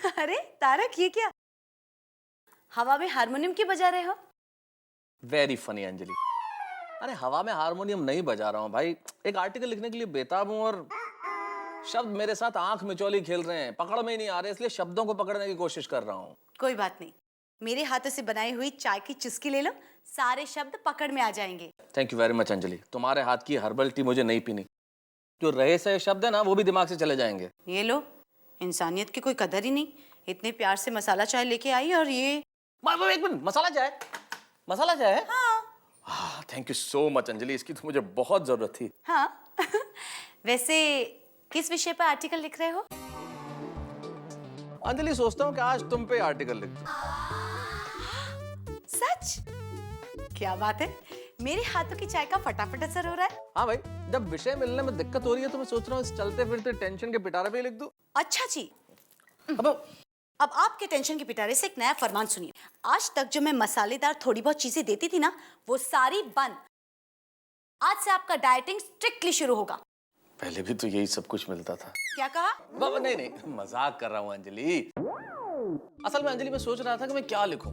अरे तारक, ये क्या हवा में हारमोनियम क्यों बजा रहे हो? Very funny Anjali. अरे हवा में हारमोनियम नहीं बजा रहा हूँ भाई, एक आर्टिकल लिखने के लिए बेताब हूँ और शब्द मेरे साथ आंख मिचौली खेल रहे हैं, पकड़ में ही नहीं आ रहे, इसलिए शब्दों को पकड़ने की कोशिश कर रहा हूँ। कोई बात नहीं, मेरे हाथों से बनाई हुई चाय की चुस्की ले लो, सारे शब्द पकड़ में आ जाएंगे। Thank you very much Anjali, तुम्हारे हाथ की हर्बल टी मुझे नहीं पीनी। जो रहे सहे शब्द है ना वो भी दिमाग से चले जाएंगे। ये लो, इंसानियत की कोई कदर ही नहीं, इतने प्यार से मसाला चाय लेके आई और ये। एक मिनट, मसाला चाय? मसाला चाय है? हाँ। Thank you so much Anjali, इसकी तो मुझे बहुत जरूरत थी। हाँ वैसे किस विषय पर आर्टिकल लिख रहे हो? अंजलि सोचता हूँ कि आज तुम पे आर्टिकल लिख दूं। सच? क्या बात है, मेरे हाथों की चाय का फटाफट असर हो रहा है। हाँ भाई, जब विषय मिलने में दिक्कत हो रही है तो मैं सोच रहा हूँ इस चलते फिरते टेंशन के पिटारे पे ही लिख दूं। अच्छा जी, अब अब आपके टेंशन के पिटारे से एक नया फरमान सुनिए। आज तक जो मैं मसालेदार थोड़ी बहुत चीजें देती थी ना, वो सारी बंद। आज से आपका डाइटिंग स्ट्रिक्टली शुरू होगा। पहले भी तो यही सब कुछ मिलता था। क्या कहा? नहीं नहीं, मजाक कर रहा हूँ अंजलि। असल में अंजलि मैं सोच रहा था कि मैं क्या लिखूं।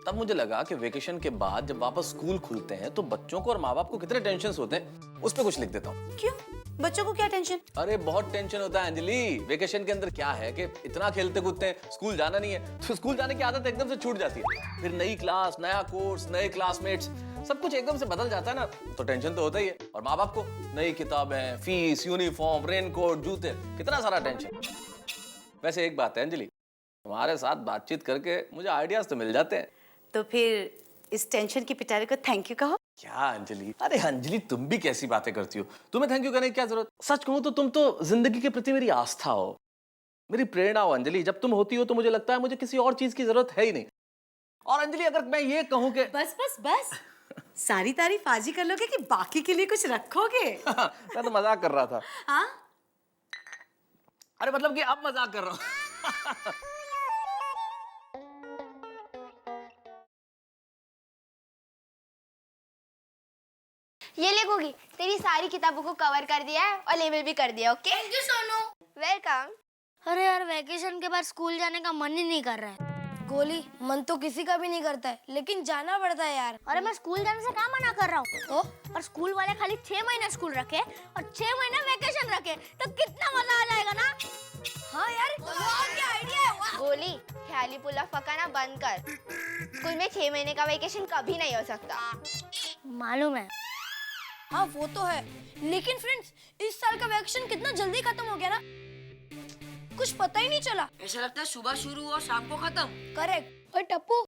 तब मुझे लगा कि वेकेशन के बाद जब वापस स्कूल खुलते हैं तो बच्चों को और माँ बाप को कितने टेंशन होते हैं, उस पर कुछ लिख देता हूँ। क्यों, बच्चों को क्या टेंशन? अरे बहुत टेंशन होता है अंजलि। वेकेशन के अंदर क्या है कि इतना खेलते कूदते हैं, स्कूल जाना नहीं है तो स्कूल जाने की आदत एकदम से छूट जाती है। फिर नई क्लास, नया कोर्स, नए क्लासमेट्स, सब कुछ एकदम से बदल जाता है ना, तो टेंशन तो होता ही है। और माँ बाप को नई किताबें, फीस, यूनिफॉर्म, रेनकोट, जूते, कितना सारा टेंशन। वैसे एक बात है अंजलि, तुम्हारे साथ बातचीत करके मुझे आइडियाज तो मिल जाते हैं। तो फिर इस टेंशन के पिटारे को थैंक यू कहो। क्या अंजलि? अरे अंजलि तुम भी कैसी बातें करती हो, तुम्हें थैंक यू करने की क्या जरूरत? सच कहूं तो तुम तो जिंदगी के प्रति मेरी आस्था हो, मेरी प्रेरणा हो अंजलि। जब तुम होती हो तो मुझे लगता है मुझे किसी और चीज की जरूरत है ही नहीं। और अंजलि अगर मैं ये कहूं कि बस बस बस, सारी तारीफ आज ही कर लोगे कि बाकी के लिए कुछ रखोगे? मैं तो मजाक कर रहा था। हाँ, अरे मतलब कि अब मजाक कर रहा हूं। ये ले गोगी, तेरी सारी किताबों को कवर कर दिया है और लेबल भी कर दिया। Okay, thank you Sonu. Welcome. अरे यार, वैकेशन के बाद स्कूल जाने का मन ही नहीं कर रहा है। गोली, मन तो किसी का भी नहीं करता है, लेकिन जाना पड़ता है यार। अरे मैं स्कूल जाने से कहाँ मना कर रहा हूँ तो? और स्कूल वाले खाली 6 महीने स्कूल रखे और 6 महीने वैकेशन रखे तो कितना मजा आ जाएगा ना। हाँ यार, क्या आइडिया है। वाह। गोली, ख्याली पुला फकाना बंद कर। स्कूल में 6 महीने का वैकेशन कभी नहीं हो सकता। मालूम है। हाँ वो तो है, लेकिन फ्रेंड्स इस साल का वैकेशन कितना जल्दी खत्म हो गया ना, कुछ पता ही नहीं चला। ऐसा लगता है सुबह शुरू और शाम को खत्म। करेक्ट। और टप्पू,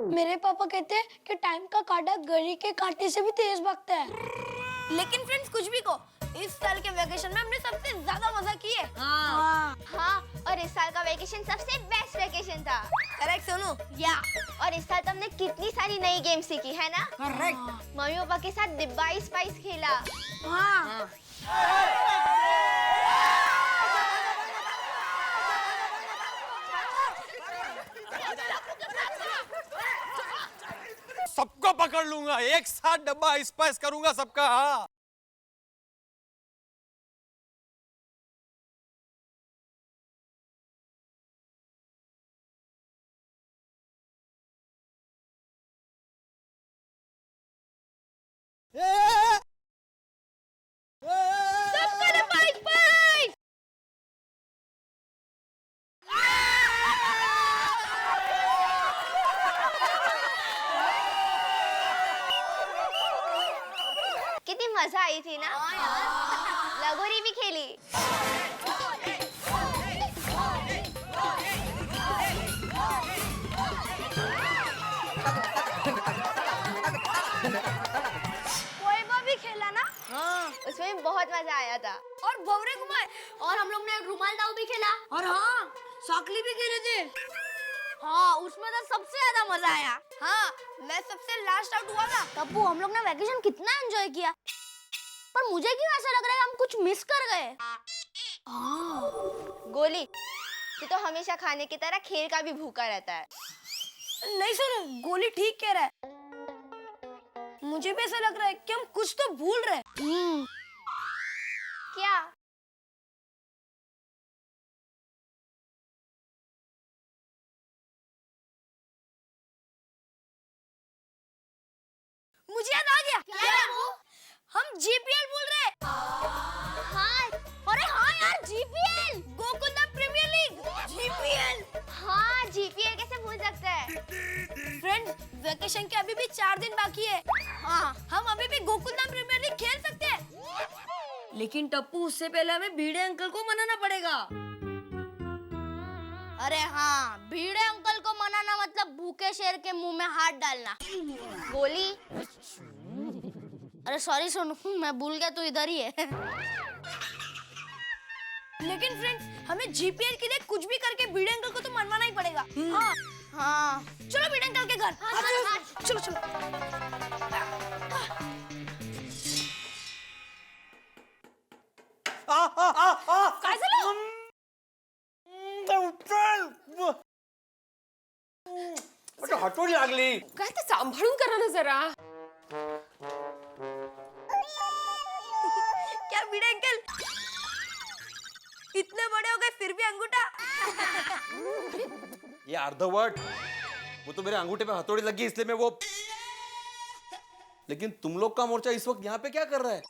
मेरे पापा कहते हैं कि टाइम का कांटा घड़ी के कांटे से भी तेज भागता है। लेकिन फ्रेंड्स कुछ भी कहो, इस साल के वैकेशन में हमने सबसे ज्यादा मजा किए। हाँ, और इस साल का वैकेशन सबसे बेस्ट वैकेशन था। करेक्ट सोनू। या और इस साल तो हमने कितनी सारी नई गेम सीखी है ना। करेक्ट। मम्मी पापा के साथ डिब्बा स्पाइस खेला। हाँ। सबको पकड़ लूंगा, एक साथ डब्बा स्पाइस करूंगा सबका। हाँ कितनी मजा आई थी ना। लगोरी भी खेली। कोयबा भी खेला ना। हाँ, उसमें बहुत मजा आया था। और भंवरे घुमाए, और हम लोग ने रुमाल दाव भी खेला। और हाँ, साकली भी खेले थे। हाँ, उसमें तो सबसे ज्यादा मजा आया। हाँ, मैं सबसे लास्ट आउट हुआ था। तब्बू, हम लोग ने वैकेशन कितना एंजॉय किया, पर मुझे क्यों ऐसा लग रहा है कि हम कुछ मिस कर गए। गोली, तू तो हमेशा खाने की तरह खेल का भी भूखा रहता है। नहीं सुनो, गोली ठीक कह रहा है। मुझे भी ऐसा लग रहा है कि हम कुछ तो भूल रहे हैं। क्या? मुझे याद आ गया। क्या वो? हम जीपीएल बोल रहे हैं। हाँ, अरे हाँ यार, GPL, Gokuldham premier league. GPL. हाँ, जीपीएल कैसे भूल सकते हैं? फ्रेंड, वेकेशन के अभी भी 4 दिन बाकी है। हाँ, हम अभी भी गोकुलधाम प्रीमियर लीग खेल सकते हैं। लेकिन टप्पू, उससे पहले हमें भीड़े अंकल को मनाना पड़ेगा। अरे हाँ, भीड़े अंकल को मनाना मतलब भूखे शेर के मुंह में हाथ डालना। गोली। अरे सॉरी सोनू, मैं भूल गया, तू इधर ही है। लेकिन फ्रेंड्स, हमें जीपीएल के लिए कुछ भी करके भिड़े अंकल को तो मनवाना ही पड़ेगा। हाँ, हाँ, चलो भिड़े अंकल के घर। चलो चलो। काय झालं? हटोरी लागली. काय ते सांभाळून करा ना जरा. क्या भिड़े अंकल, इतने बड़े हो गए फिर भी अंगूठा? ये अर्धवट. वो तो मेरे अंगूठे पे हथौड़ी लगी इसलिए मैं वो. लेकिन तुम लोग का मोर्चा इस वक्त यहाँ पे क्या कर रहा है?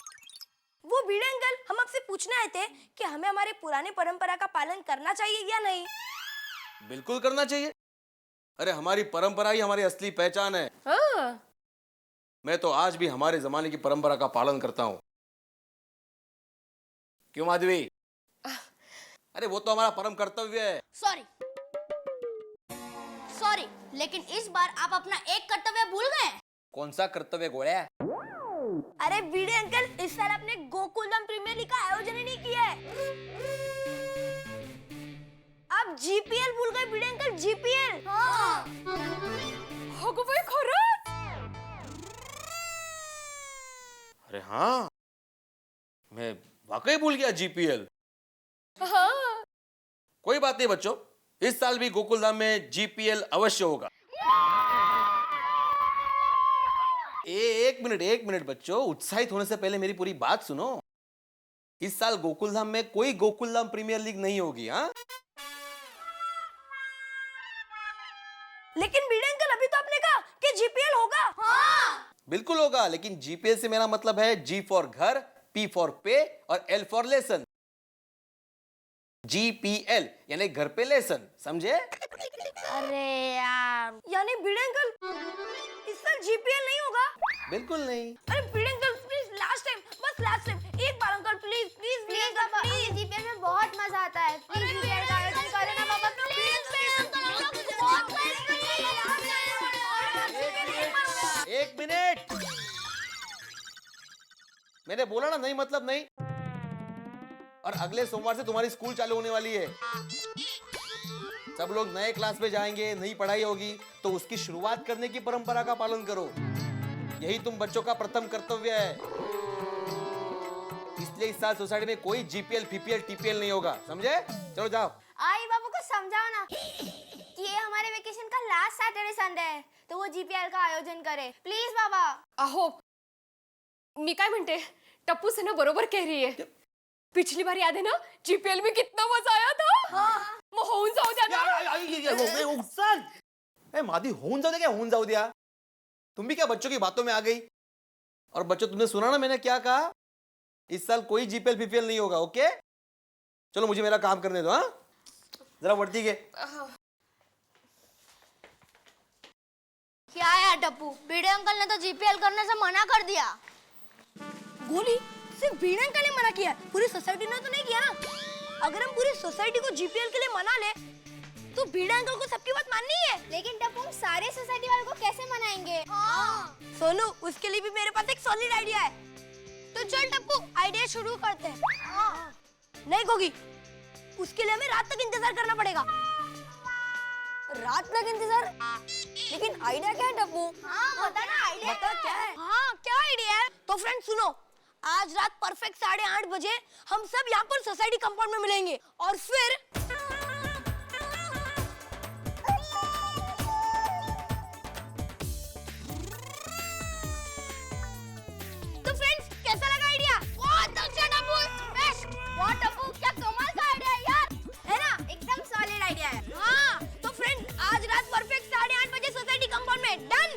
वो भिड़े अंकल, हम आपसे पूछने आए थे कि हमें हमारे पुराने परंपरा का पालन करना चाहिए या नहीं। बिल्कुल करना चाहिए. अरे हमारी परंपरा ही हमारी असली पहचान है. हाँ. मैं तो आज भी हमारे जमाने की परंपरा का पालन करता हूँ. क्यों माधवी? अरे वो तो हमारा परम कर्तव्य है. सॉरी, सॉरी, लेकिन इस बार आप अपना एक कर्तव्य भूल गए। कौन सा कर्तव्य गोळ्या? अरे भिड़े अंकल, इस साल आपने गोकुलधाम प्रीमियर लीग का आयोजन ही नहीं किया है। आप जीपीएल भूल गए भिड़े अंकल, जीपीएल। हाँ। अगं बाई, खरंच? अरे हाँ, मैं वाकई भूल गया जीपीएल. हाँ. कोई बात नहीं बच्चों, इस साल भी गोकुलधाम में जीपीएल अवश्य होगा. एक मिनट बच्चों, उत्साहित होने से पहले मेरी पूरी बात सुनो. इस साल गोकुलधाम में कोई गोकुलधाम प्रीमियर लीग नहीं होगी. हाँ, लेकिन भिड़े अंकल, अभी तो आपने कहा कि जीपीएल होगा। हाँ। बिल्कुल होगा, लेकिन जीपीएल से मेरा मतलब है जी फॉर घर, पी फॉर पे और एल फॉर लेसन. जीपीएल यानी घर पे लेसन, समझे? अरे यार, यानी भिड़े अंकल, इस साल जीपीएल नहीं होगा? बिल्कुल नहीं. अरे Bhide uncle, please last time, बस लास्ट टाइम, एक बार uncle, please please Bhide uncle, please. GPL में बहुत मजा आता है। प्लीज जीपीएल का आयोजन करें ना बाबा, प्लीज। एक मिनट, मैंने बोला ना, नहीं मतलब नहीं. और अगले सोमवार से तुम्हारी स्कूल चालू होने वाली है. सब लोग नए क्लास में जाएंगे, नई पढ़ाई होगी, तो उसकी शुरुआत करने की परंपरा का पालन करो. यही तुम बच्चों का प्रथम कर्तव्य है. इसलिए इस साल सोसाइटी में कोई जीपीएल, पीपीएल, टीपीएल नहीं होगा, समझे? चलो जाओ. आई बाबू को समझाओ ना कि ये हमारे वेकेशन का लास्ट सैटरडे संडे है, तो वो जीपीएल का आयोजन करे, प्लीज बाबा। अहो, मी काय म्हणते, टप्पू से ना बरोबर कह रही है. पिछली बार याद है ना, जीपीएल में कितना मजा आया था. हाँ. मग होऊन जाऊ द्या ना. मादी होऊन जाऊ दे क्या? होऊन जाऊ दिया. तुम भी क्या बच्चों की बातों में आ गई? और बच्चों, तुमने सुना ना मैंने क्या कहा? इस साल कोई जीपीएल पीपीएल नहीं होगा. ओके, चलो मुझे मेरा काम करने दो. हाँ, जरा वर्दी के. क्या यार टप्पू, भिड़े अंकल ने तो जीपीएल करने से मना कर दिया। गोली, सिर्फ भिड़े अंकल ने मना किया, पूरी सोसाइटी ने तो नहीं किया ना। अगर हम पूरी सोसाइटी को जीपीएल के लिए मना ले, तो भिड़े अंकल को सबकी बात माननी है। लेकिन टप्पू, हम सारे सोसाइटी वालों को कैसे मनाएंगे? हाँ। सोनू, उसके लिए भी मेरे पास एक सॉलिड आइडिया है। तो चल टप्पू, आइडिया शुरू करते हैं। हाँ। नहीं गोगी, उसके लिए हमें रात तक इंतजार करना पड़ेगा। रात तक इंतजार? लेकिन आइडिया क्या है टप्पू? हाँ, बता ना आइडिया बता क्या है? हाँ, क्या आइडिया है? तो फ्रेंड सुनो, आज रात परफेक्ट 8:30 बजे हम सब यहाँ पर सोसाइटी कंपाउंड में मिलेंगे और फिर तो फ्रेंड्स, कैसा लगा आइडिया? बहुत अच्छा टप्पू, बेस्ट। वाह टप्पू, क्या कमाल का आइडिया है यार, है ना? एकदम सॉलिड आइडिया है। हाँ, तो फ्रेंड, आज रात परफेक्ट 8:30 बजे सोसाइटी कंपाउंड में। डन?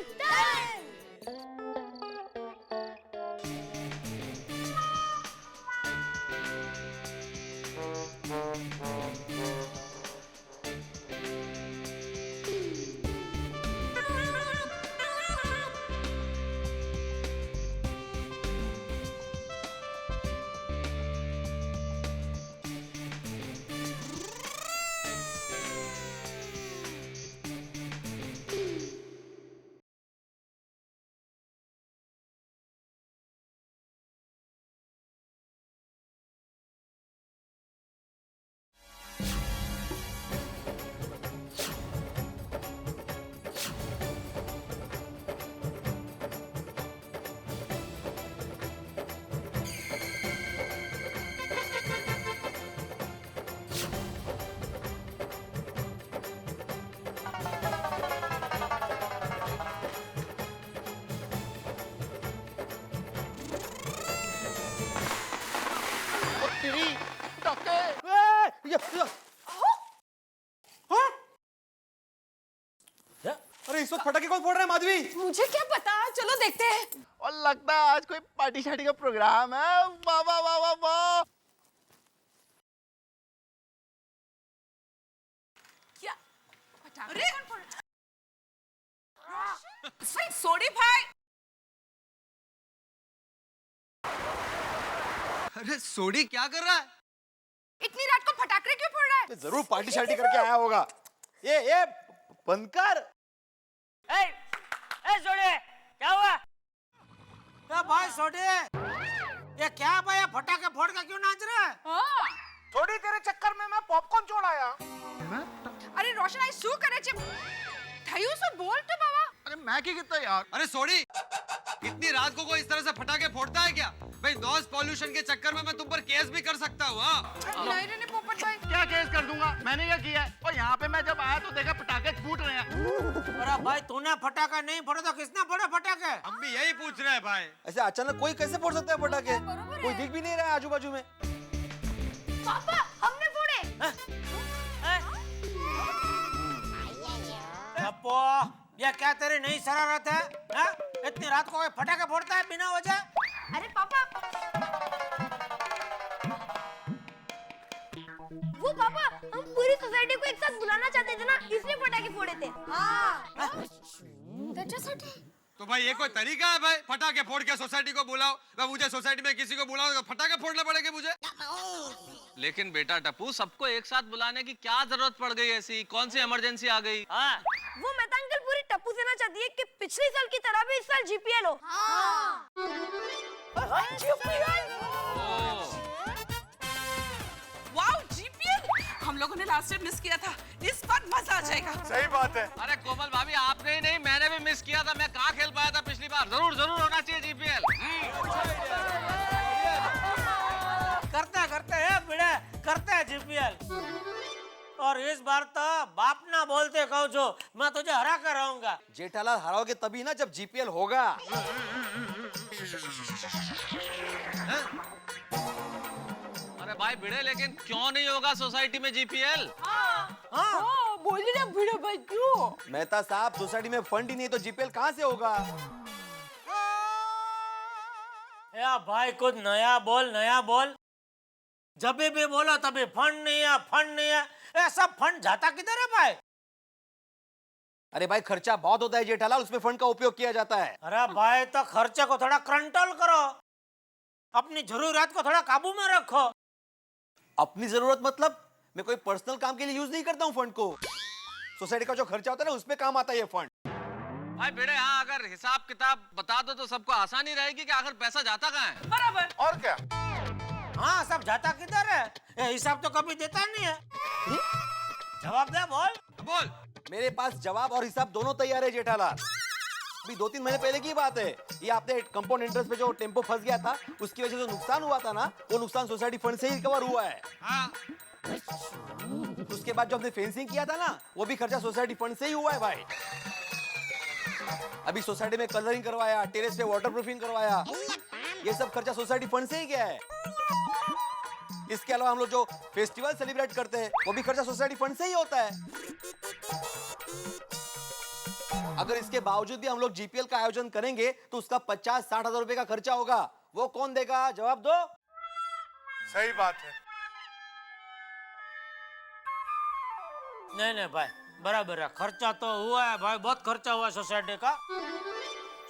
अरे इस वक्त पटाखे कौन फोड़ रहा है माधवी? मुझे क्या पता, चलो देखते हैं। और लगता है आज कोई पार्टी शार्टी का प्रोग्राम है। वाह वाह वाह वाह वाह। क्या पटाखे कौन फोड़ भाई? सोडी भाई, अरे सोडी क्या कर रहा है? इतनी रात को पटाखे क्यों फोड़ रहा है? जरूर पार्टी शार्टी करके आया होगा। ये बंद कर। सोडे क्या हुआ? क्या भाई सोडे, ये क्या भाई, फटाके फोड़ के क्यों नाच रहा है? थोड़ी तेरे चक्कर में मैं पॉपकॉर्न छोड़ आया। अरे रोशन आई शू करे छे, થયું શું બોલ તો બાબા। अरे मैं क्या कहता यार। अरे सोडी, इतनी रात को कोई इस तरह से पटाखे फोड़ता है क्या? भाई नॉइज पॉल्यूशन के चक्कर में मैं तुम पर केस भी कर सकता हूँ। नहीं रे पोपट भाई, क्या केस कर दूंगा? मैंने क्या किया है? और यहाँ पे मैं जब आया तो देखा पटाखे फूट रहे हैं। अरे भाई तूने फटाका नहीं फोड़ा तो किसने फोड़े फटाके? हम भी यही पूछ रहे हैं भाई। ऐसे अचानक कोई कैसे फोड़ सकता है पटाखे? कोई दिख भी नहीं रहा है आजू बाजू में। पापा हमने फोड़े। टप्पू, ये क्या तेरी नई शरारत है? हाँ? इतनी रात को कोई फटाके फोड़ता है बिना वजह? अरे पापा, वो पापा हम पूरी सोसाइटी को एक साथ बुलाना चाहते थे ना, इसलिए पटाखे फोड़े थे। तो भाई ये कोई तरीका है भाई? पटाखे फोड़ के सोसाइटी को बुलाओ। मैं मुझे सोसाइटी में किसी को बुलाओ तो फटाखे फोड़ने पड़ेंगे मुझे? लेकिन बेटा टप्पू, सबको एक साथ बुलाने की क्या जरूरत पड़ गई? ऐसी कौन सी इमरजेंसी आ गई? वो मेहता अंकल पूरी टप्पू सेना चाहती है कि पिछले साल की तरह भी इस साल जीपीएल हो। वाओ जीपीएल, हम लोगों ने लास्ट टाइम मिस किया था, इस बार मजा आ जाएगा। सही बात है। अरे कोमल भाभी, आपने ही नहीं मैंने भी मिस किया था। मैं कहाँ खेल पाया था पिछली बार। जरूर जरूर होना चाहिए जीपीएल। करते हैं बिड़े, करते हैं जीपीएल। और इस बार तो बाप ना बोलते कहूँ जो, मैं तुझे हरा कर रहूंगा। जेठालाल हराओगे तभी ना जब जीपीएल होगा। अरे भाई भिड़े, लेकिन क्यों नहीं होगा सोसाइटी में जीपीएल? बोलिए ना भिड़े भाई, क्यों? मेहता साहब, सोसाइटी में फंड ही नहीं तो जीपीएल कहाँ से होगा? या भाई कुछ नया बोल, नया बोल। जब भी बोला तभी फंड नहीं है, फंड नहीं है। ये सब फंड जाता किधर है भाई? अरे भाई खर्चा बहुत होता है जेठालाल, उसमें फंड का उपयोग किया जाता है। अरे भाई तो खर्चे को थोड़ा कंट्रोल करो, अपनी जरूरत को थोड़ा काबू में रखो। अपनी जरूरत मतलब? मैं कोई पर्सनल काम के लिए यूज नहीं करता हूँ फंड को। सोसाइटी का जो खर्चा होता है ना, उसमें काम आता है ये फंड। भाई भिड़े, हाँ, अगर हिसाब किताब बता दो तो सबको आसानी रहेगी कि आखिर पैसा जाता कहाँ है। बराबर। और क्या? हाँ, सब जाता किधर है? ये हिसाब तो कभी देता नहीं है। जवाब दे, बोल बोल। मेरे पास जवाब और हिसाब दोनों तैयार है जेठालाल। अभी 2-3 महीने पहले की बात है। ये आपने कंपाउंड इंटरेस्ट पे जो टेम्पो फंस गया था, उसकी वजह से जो नुकसान हुआ था ना, वो नुकसान सोसाइटी फंड से ही रिकवर हुआ है। हाँ। उसके बाद जो हमने फेंसिंग किया था ना, वो भी खर्चा सोसाइटी फंड से ही हुआ है भाई। अभी सोसाइटी में कलरिंग करवाया, टेरेस पे वाटरप्रूफिंग करवाया, ये सब खर्चा सोसाइटी फंड से ही गया है। इसके अलावा हम लोग जो फेस्टिवल सेलिब्रेट करते हैं, वो भी खर्चा सोसाइटी फंड से ही होता है। अगर इसके बावजूद भी हम लोग जीपीएल का आयोजन करेंगे तो उसका 50-60 हजार रुपए का खर्चा होगा। वो कौन देगा? जवाब दो। सही बात है। नहीं भाई, बराबर है। खर्चा तो हुआ है भाई, बहुत खर्चा हुआ है सोसाइटी का।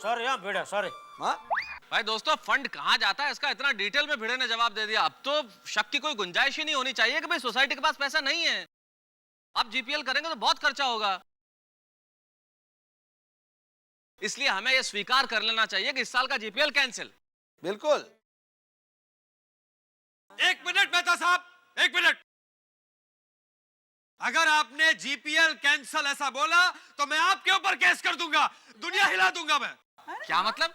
सॉरी यहाँ भिड़े, सॉरी। हाँ, भाई दोस्तों, फंड कहाँ जाता है इसका इतना डिटेल में भिड़े ने जवाब दे दिया। अब तो शक की कोई गुंजाइश ही नहीं होनी चाहिए कि भाई सोसाइटी के पास पैसा नहीं है। अब जीपीएल करेंगे तो बहुत खर्चा होगा। इसलिए हमें यह स्वीकार कर लेना चाहिए कि इस साल का जीपीएल कैंसिल। बिल्कुल। एक मिनट मेहता साहब, एक मिनट। अगर आपने जीपीएल कैंसल ऐसा बोला तो मैं आपके ऊपर केस कर दूंगा, दुनिया हिला दूंगा मैं। क्या मतलब?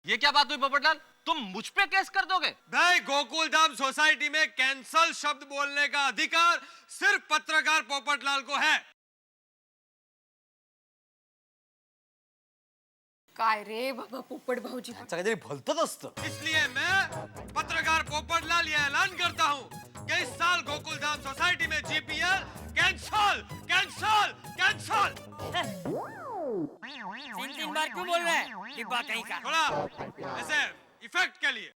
ये क्या बात हुई पोपटलाल? तुम मुझ पे केस कर दोगे? भाई गोकुल धाम सोसाइटी में कैंसल शब्द बोलने का अधिकार सिर्फ पत्रकार पोपटलाल को है। काय रे बाबा पोपट भाऊजी काहीतरी भलतच असतं. इसलिए मैं पत्रकार पोपटलाल ये ऐलान करता हूँ कि इस साल गोकुलधाम सोसाइटी में जीपीएल कैंसल कैंसल कैंसल. 3 बार क्यों बोल रहे हैं डिब्बा कहीं का? थोड़ा ऐसे इफेक्ट के लिए.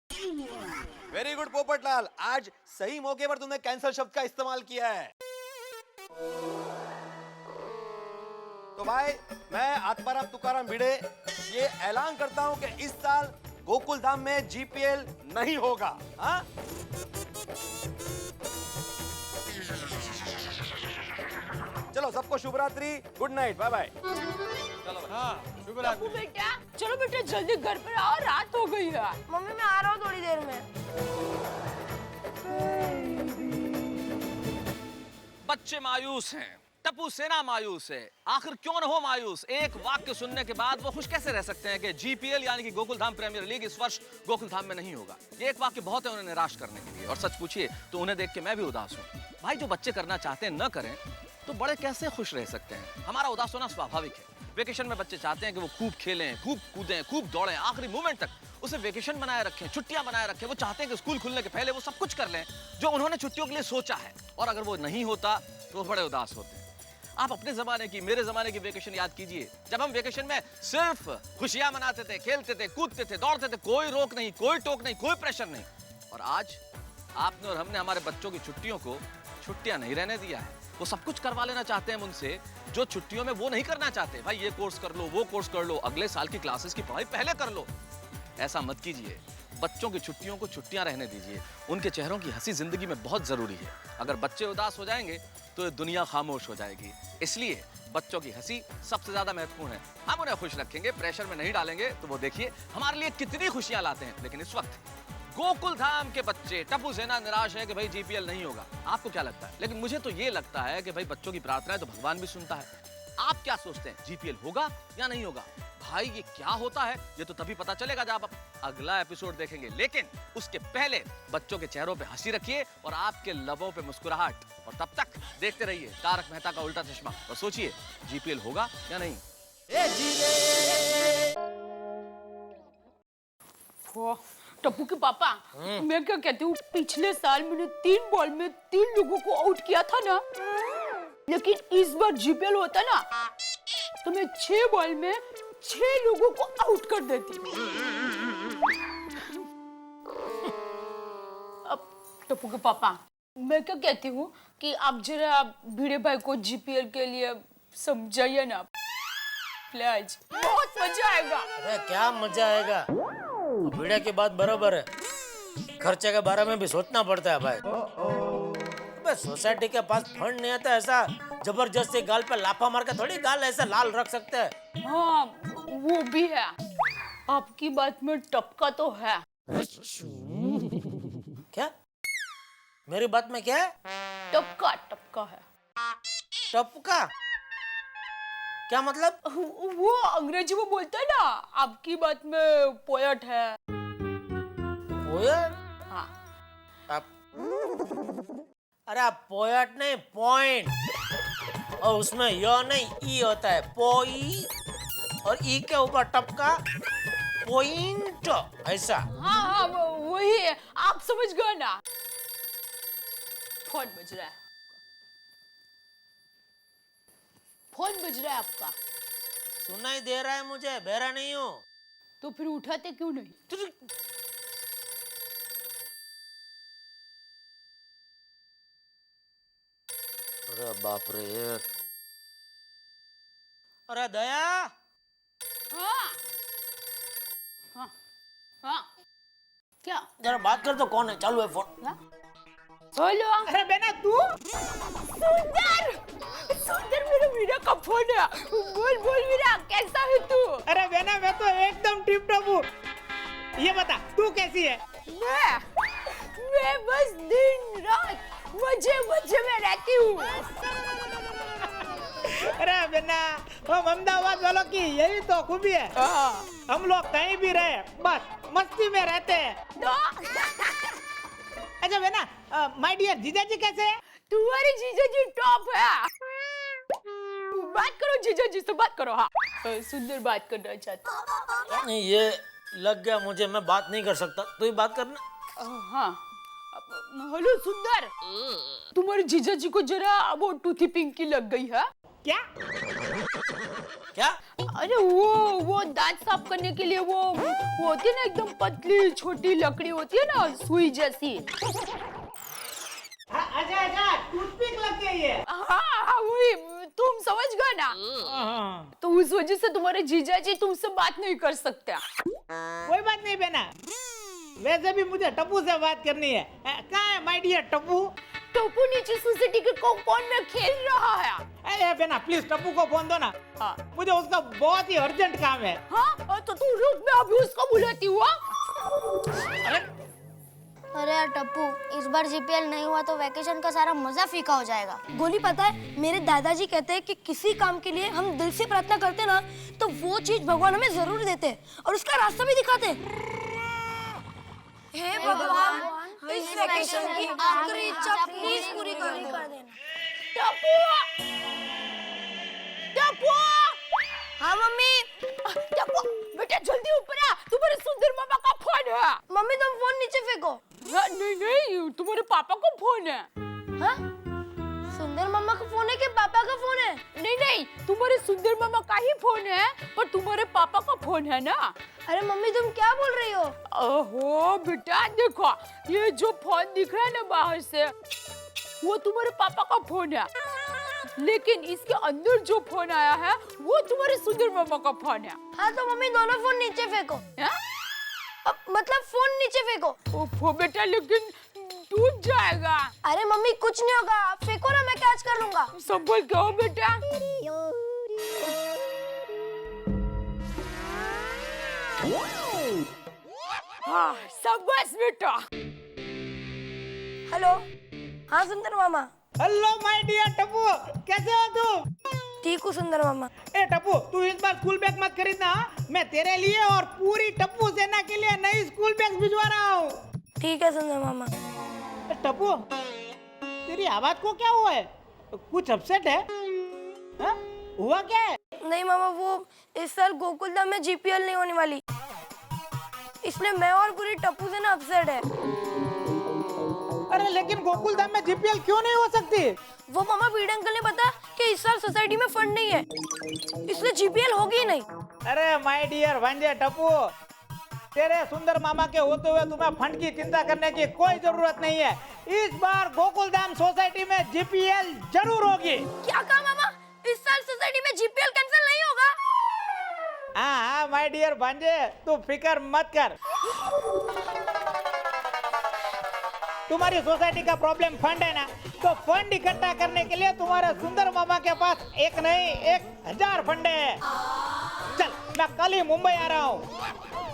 वेरी गुड पोपटलाल, आज सही मौके पर तुमने कैंसर शब्द का इस्तेमाल किया है. तो भाई मैं आत्माराम तुकाराम भिड़े ये ऐलान करता हूं कि इस साल गोकुलधाम में जीपीएल नहीं होगा. हाँ? चलो सबको शुभ रात्रि, good night, bye bye. Tappu बेटा चलो बेटा जल्दी घर पर आओ, रात हो गई है. मम्मी मैं आ रहा हूँ थोड़ी देर में. बच्चे मायूस हैं, टप्पू सेना मायूस है. आखिर क्यों न हो मायूस? एक वाक्य सुनने के बाद वो खुश कैसे रह सकते हैं कि जीपीएल यानी कि गोकुलधाम प्रीमियर लीग इस वर्ष गोकुलधाम में नहीं होगा? ये एक वाक्य बहुत है उन्हें निराश करने के लिए. और सच पूछिए तो उन्हें देख के मैं भी उदास हूँ. भाई जो बच्चे करना चाहते हैं न करें तो बड़े कैसे खुश रह सकते हैं? हमारा उदास होना स्वाभाविक है. वेकेशन में बच्चे चाहते हैं कि वो खूब खेलें, खूब कूदें, खूब दौड़ें, आखिरी मोमेंट तक उसे वेकेशन बनाए रखें, छुट्टियां बनाए रखें. वो चाहते हैं कि स्कूल खुलने के पहले वो सब कुछ कर लें जो उन्होंने छुट्टियों के लिए सोचा है. और अगर वो नहीं होता तो वो बड़े उदास होते हैं. आप अपने जमाने की, मेरे जमाने की वेकेशन याद कीजिए, जब हम वेकेशन में सिर्फ खुशियां मनाते थे, खेलते थे, कूदते थे, दौड़ते थे, कोई रोक नहीं, कोई टोक नहीं, कोई प्रेशर नहीं. और आज आपने और हमने हमारे बच्चों की छुट्टियों को छुट्टियां नहीं रहने दिया है. वो सब कुछ करवा लेना चाहते हैं उनसे जो छुट्टियों में वो नहीं करना चाहते. भाई ये कोर्स कर लो, वो कोर्स कर लो, अगले साल की क्लासेस की पढ़ाई पहले कर लो. ऐसा मत कीजिए. बच्चों की छुट्टियों को छुट्टियां रहने दीजिए. उनके चेहरों की हंसी जिंदगी में बहुत जरूरी है. अगर बच्चे उदास हो जाएंगे तो ये दुनिया खामोश हो जाएगी. इसलिए बच्चों की हंसी सबसे ज्यादा महत्वपूर्ण है. हम उन्हें खुश रखेंगे, प्रेशर में नहीं डालेंगे तो वो देखिए हमारे लिए कितनी खुशियां लाते हैं. लेकिन इस वक्त गोकुलधाम के बच्चे, टप्पू सेना निराश है कि भाई जीपीएल नहीं होगा. आपको क्या लगता है? लेकिन मुझे तो ये लगता है कि भाई बच्चों की प्रार्थनाएं तो भगवान भी सुनता है. आप क्या सोचते हैं, जीपीएल होगा या नहीं होगा? भाई ये क्या होता है ये तो तभी पता चलेगा जब आप अगला एपिसोड देखेंगे. लेकिन उसके पहले बच्चों के चेहरों पे हंसी रखिए और आपके लबों पे मुस्कुराहट. और तब तक देखते रहिए तारक मेहता का उल्टा चश्मा और सोचिए जीपीएल होगा या नहीं. टप्पू के पापा मैं क्या कहती हूँ, पिछले साल मैंने 3 बॉल में 3 लोगों को आउट किया था ना, लेकिन इस बार जीपीएल होता ना तो मैं 6 बॉल में 6 लोगों को आउट कर देती. अब टप्पू के पापा मैं क्या कहती हूँ कि आप जरा भिड़े भाई को जीपीएल के लिए समझाइए ना प्लीज, बहुत मजा आएगा. अरे क्या मजा आएगा? भिड़े की बात बराबर है, खर्चे के बारे में भी सोचना पड़ता है भाई. अबे सोसाइटी के पास फंड नहीं आता, ऐसा जबरदस्ती गाल पे लाफा मार के थोड़ी गाल ऐसा लाल रख सकते हैं. हाँ वो भी है, आपकी बात में टपका तो है. क्या? मेरी बात में क्या है? टपका टपका है. टपका क्या मतलब? वो अंग्रेजी में बोलते हैं ना, आपकी बात में पोएट है. पोएट? हाँ. अरे आप पोएट नहीं, पॉइंट. और उसमें यो नहीं ई होता है, पोई. और ई के ऊपर टपका, पॉइंट, ऐसा. हाँ हाँ वही है, आप समझ गए ना. फोन बज रहा है, फोन बज रहा है आपका. सुनाई दे रहा है मुझे, बहरा नहीं हूँ. तो फिर उठाते क्यों नहीं? अरे बाप रे. अरे दया. हाँ हाँ हाँ क्या? जरा बात कर. तो कौन है? चालू है फोन. हेलो. अरे बेना तू? सुंदर सुंदर मेरा मीरा का फोन है. बोल बोल मीरा, कैसा है तू? अरे बेना मैं तो एकदम टिप टॉप हूँ. ये बता तू कैसी है? मैं बस दिन रात मजे मजे में रहती हूँ. अरे बेना हम अहमदाबाद वालों की यही तो खूबी है. हम लोग कहीं भी रहे बस मस्ती में रहते हैं. अच्छा बेना, माय डियर जीजाजी कैसे है? तुम्हारी जीजाजी टॉप है. बात करो जीजा जी से बात करो। हाँ सुंदर बात करना चाहता। नहीं ये लग गया मुझे, मैं बात नहीं कर सकता, तू ही बात करना। हाँ हेलो सुंदर, तुम्हारे जीजा जी को जरा वो टूथी पिंकी लग गई है क्या? क्या? अरे वो दांत साफ करने के लिए वो होती है ना एकदम पतली छोटी लकड़ी होती है ना सुई जैसी। अच्छा टूथपिक लग गई है। हाँ वही, तुम समझ गए ना। तो उस वजह से तुम्हारे जीजा जी तुमसे बात नहीं कर सकते। कोई बात नहीं बेना, वैसे भी मुझे टप्पू से बात करनी है। कहाँ है माय डियर टप्पू? टप्पू नीचे सोसाइटी के कंपाउंड में खेल रहा है। अरे बेना प्लीज टप्पू को फोन दो ना। हाँ। मुझे उसका बहुत ही अर्जेंट काम है। हाँ तो तू रुक, मैं अभी उसको बुलाती हूँ। अरे यार टप्पू, इस बार जीपीएल नहीं हुआ तो वैकेशन का सारा मजा फीका हो जाएगा। गोली पता है, मेरे दादाजी कहते हैं कि किसी काम के लिए हम दिल से प्रार्थना करते ना तो वो चीज भगवान हमें जरूर देते हैं और उसका रास्ता भी दिखाते हैं। हे भगवान, इस वैकेशन की आखिरी इच्छा प्लीज पूरी कर देना। टप्पू, टप्पू, हाँ मम्मी। टप्पू बेटा जल्दी ऊपर आ, तुम्हारे सुंदर मामा का फोन है। मम्मी तुम फोन नीचे फेंको। नहीं नहीं, तुम्हारे पापा का फोन है। हाँ? सुंदर मामा का फोन है कि पापा का फोन है? नहीं नहीं, तुम्हारे सुंदर मामा का ही फोन है, पर तुम्हारे पापा का फोन है ना। अरे मम्मी तुम क्या बोल रही हो? ओहो बेटा देखो, ये जो फोन दिख रहा है ना बाहर से, वो तुम्हारे पापा का फोन है, लेकिन इसके अंदर जो फोन आया है वो तुम्हारे सुंदर मामा का फोन है। हाँ तो मम्मी दोनों फोन नीचे फेंको। मतलब फोन नीचे फेंको। ओहो बेटा लेकिन टूट जाएगा। अरे मम्मी कुछ नहीं होगा, आप फेंको ना, मैं कैच कर लूंगा। संभल के हो बेटा। हाँ शाबाश बेटा। हेलो, हाँ सुंदर मामा। हेलो माय डियर टप्पू, कैसे हो तुम? ठीक हूँ सुंदर मामा। ए टप्पू, तू इस बार स्कूल बैग मत खरीदना। मैं तेरे लिए और पूरी टप्पू सेना के लिए नई स्कूल बैग भिजवा रहा हूँ। ठीक है सुंदर मामा। टप्पू, तेरी आवाज को क्या हुआ है? कुछ अपसेट है? हा? हुआ क्या है? नहीं मामा, वो इस साल गोकुल धाम में जीपीएल नहीं होने वाली, इसलिए मैं और पूरी टप्पू से ना अपसेट है। अरे लेकिन गोकुल धाम में जीपीएल क्यों नहीं हो सकती? वो मामा बीड अंकल ने बताया कि इस साल सोसाइटी में फंड नहीं है, इसलिए जीपीएल होगी ही नहीं। अरे माय डियर भांजे टप्पू, तेरे सुंदर मामा के होते हुए तुम्हें फंड की चिंता करने की कोई जरूरत नहीं है। इस बार गोकुल धाम सोसाइटी में जीपीएल जरूर होगी। क्या कहा मामा? इस साल सोसाइटी में जीपीएल कैंसिल नहीं होगा? हाँ माय डियर भांजे, तू फिक्र मत कर। तुम्हारी सोसाइटी का प्रॉब्लम फंड है ना, तो फंड इकट्ठा करने के लिए तुम्हारे सुंदर मामा के पास एक नहीं 1000 फंड है। चल मैं कल ही मुंबई आ रहा हूँ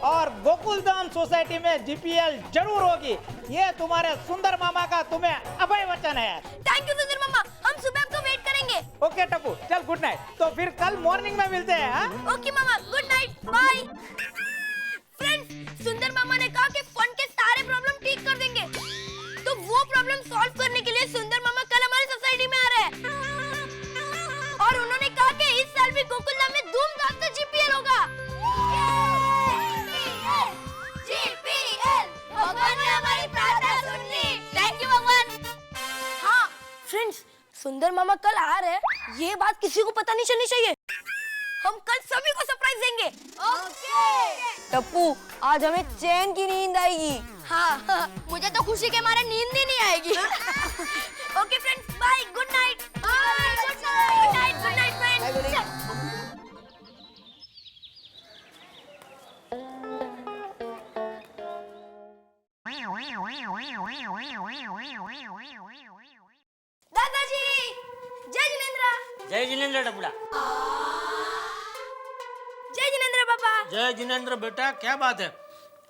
और गोकुल धाम सोसाइटी में जीपीएल जरूर होगी। ये तुम्हारे सुंदर मामा का तुम्हें अभय वचन है। थैंक यू सुंदर मामा, हम सुबह आपको वेट करेंगे। ओके टप्पू, चल गुड नाइट। तो फिर कल मॉर्निंग में मिलते हैं। हाँ? ओके मामा, गुड नाइट, बाय। फ्रेंड्स, सुंदर मामा ने कहा कि फंड के सारे प्रॉब्लम ठीक कर देंगे, तो वो प्रॉब्लम सॉल्व करने के लिए सुंदर मामा कल हमारी सोसाइटी में आ रहे हैं। और उन्होंने कहा कि इस साल भी गोकुल धाम में धूमधाम से जीपीएल होगा। जीपीएल, भगवान ने हमारी प्रार्थना सुन ली। थैंक यू भगवान। हाँ फ्रेंड्स, सुंदर मामा कल आ रहे हैं, ये बात किसी को पता नहीं चलनी चाहिए। हम कल सभी को सरप्राइज देंगे। ओके। टप्पू, आज हमें चैन की नींद आएगी। हाँ, मुझे तो खुशी के मारे नींद ही नहीं आएगी। Okay friends, bye, good night. Bye, good night, good night friends. दादाजी, जय जिनेंद्र। जय जिनेंद्र टपुड़ा। जय जिनेंद्र पापा। जय जिनेंद्र बेटा, क्या बात है,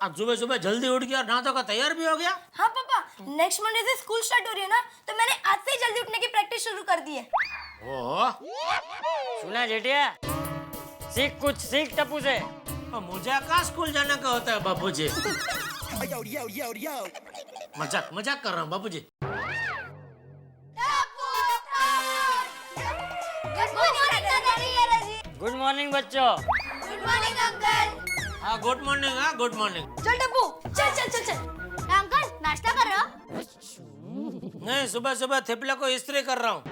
आज सुबह सुबह जल्दी उठ गया, नहा धोकर तैयार भी हो गया? हाँ पापा, नेक्स्ट मंडे से स्कूल स्टार्ट हो रही है ना, तो मैंने आज से ही जल्दी उठने की प्रैक्टिस शुरू कर दी है। ओह, सुना जेठिया, सीख कुछ सीख टप्पू से। मुझे कहाँ स्कूल जाने का होता है बापूजी। मजाक कर रहा हूँ बापूजी। गुड मॉर्निंग दादाजी। गुड मॉर्निंग बच्चों। Good morning uncle. हाँ गुड मॉर्निंग, हाँ गुड मॉर्निंग। चल टप्पू, चल चल चल चल। अंकल नाश्ता कर रहे हो? नहीं, सुबह सुबह थेपला को इस्त्री कर रहा हूँ।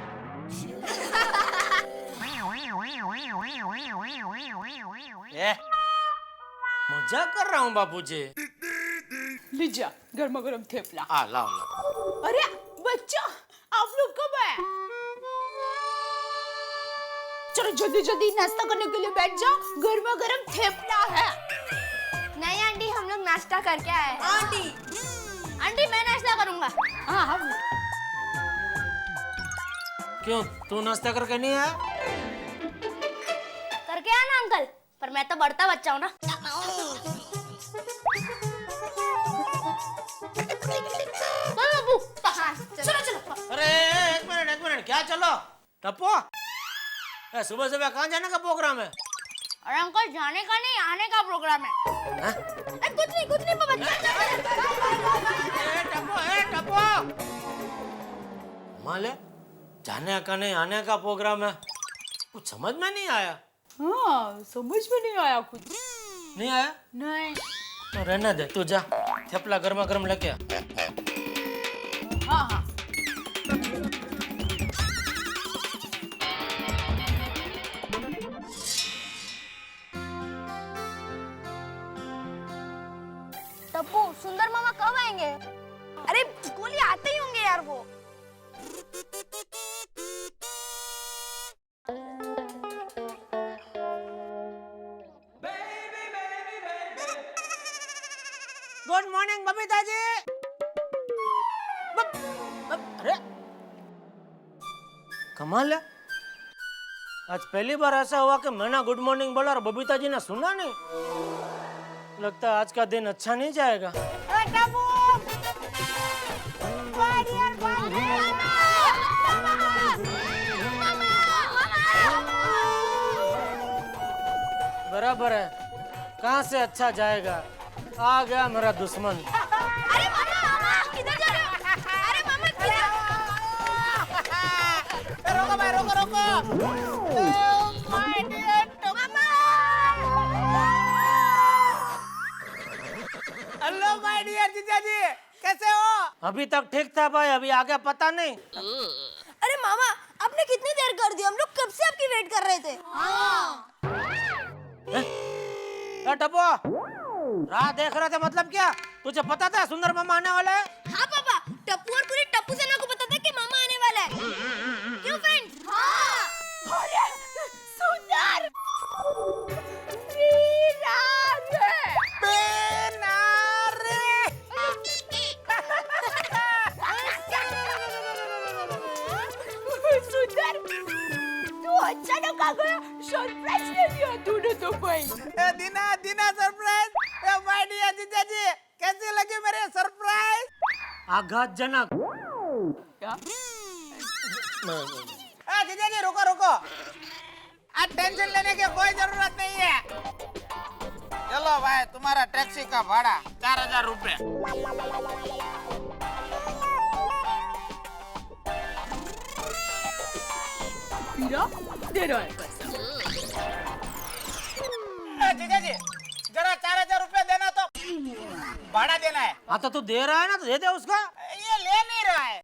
मजाक कर रहा हूँ बापूजी। लीजा गर्मा गर्म थेपला। लाओ लाओ। अरे बच्चा, आप लोग कब आए? चलो जल्दी जल्दी नाश्ता करने के लिए बैठ जाओ, गर्मा गर्म थेपला है। नहीं आंटी, हम लोग नाश्ता करके आए हैं। आंटी मैं नाश्ता करूंगा। हाँ हाँ। क्यों, तू नाश्ता करके नहीं आया? करके आया ना अंकल, पर मैं तो बढ़ता बच्चा हूँ ना। चलो अबू, चलो चलो। अरे एक मिनट, क्या चलो? टप्पो, सुबह सुबह कहाँ जाने का प्रोग्राम है? अरे अंकल जाने का नहीं, आने का प्रोग्राम है। कुछ नहीं पापा। टप्पो, माले जाने का नहीं आने का प्रोग्राम है, कुछ समझ में नहीं आया। हाँ समझ में नहीं आया कुछ। नहीं आया? नहीं। तो रहने दे, तू जा थेपला गर्मा गर्म लेके आ। हाँ हाँ। टप्पू, सुंदर मामा कब आएंगे? अरे स्कूल ही आते ही होंगे यार वो। Good morning Babita ji. अरे कमाल है, आज पहली बार ऐसा हुआ कि मैंने गुड मॉर्निंग बोला और बबीता जी ने सुना नहीं। लगता है आज का दिन अच्छा नहीं जाएगा। बराबर है, कहाँ से अच्छा जाएगा, आ गया मेरा दुश्मन। अरे मामा किधर जा रहे हो? अरे मामा किधर? रोको भाई, रोको। हेलो माय डियर जीजा जी, कैसे हो? अभी तक ठीक था भाई, अभी आगे पता नहीं। अरे मामा, आपने कितनी देर कर दी? हम लोग कब से आपकी वेट कर रहे थे। टप्पो, राह देख रहे थे मतलब क्या? तुझे पता था सुंदर मामा आने वाला है? हाँ पापा, टप्पू और पूरे टप्पू सेना को पता था कि मामा आने वाला है। क्यों फ्रेंड्स? हाँ। अरे सुंदर सुंदर, तू अचानक आ गया, सरप्राइज दे दिया तूने तो भाई। दीना सरप्राइज। माय डियर जीजा जी, कैसी लगी मेरे सरप्राइज? आघातजनक। क्या? जीजा जी रुको, आज टेंशन लेने की कोई जरूरत नहीं है। चलो भाई, तुम्हारा टैक्सी का भाड़ा 4000 रुपए। पीरा दे रहा है पैसा। जीजा जी जरा 4000 रुपए देना, तो भाड़ा देना है। हाँ तो तू दे रहा है ना, तो दे दे उसका। ये ले नहीं रहा है।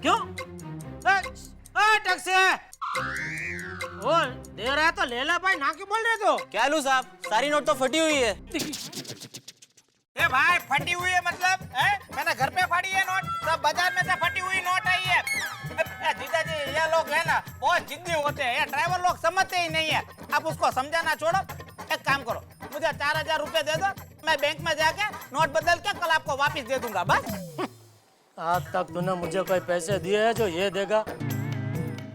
क्यों? टैक्सी वो दे रहा है तो ले ला भाई, ना क्यों बोल रहे तो? क्या लूं साहब, सारी नोट तो फटी हुई है। ए भाई, फटी हुई है मतलब है? मैंने घर पे फाड़ी है नोट, सब बाजार में से फटी हुई नोट आई है। जीजा जी, ये लोग है ना बहुत जिद्दी होते हैं, ये ड्राइवर लोग समझते ही नहीं है। आप उसको समझाना छोड़ो, एक काम करो, मुझे 4000 रुपए दे दो, मैं बैंक में जाके नोट बदल के कल आपको वापस दे दूंगा बस। आज तक तूने मुझे कोई पैसे दिए हैं जो ये देगा?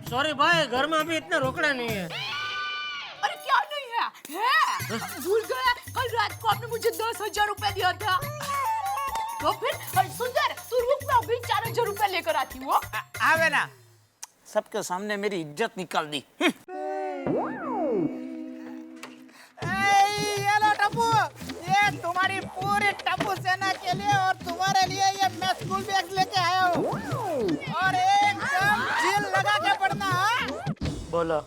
सॉरी भाई, घर में अभी इतने रोकड़े नहीं है। अरे क्या नहीं है? है? भूल गया, कल रात को आपने मुझे 10,000 रुपए दिया था। तो फिर सुंदर, तू रुक, मैं अभी 4000 रुपए लेकर आती हूँ। आवे ना, सबके सामने मेरी इज्जत निकाल दी। ये लो टप्पू, ये तुम्हारी पूरी टप्पू सेना के लिए और तुम्हारे लिए ये मैं स्कूल बैग लेके आया हूँ। और एकदम चिल लगा के पढ़ना। बोलो।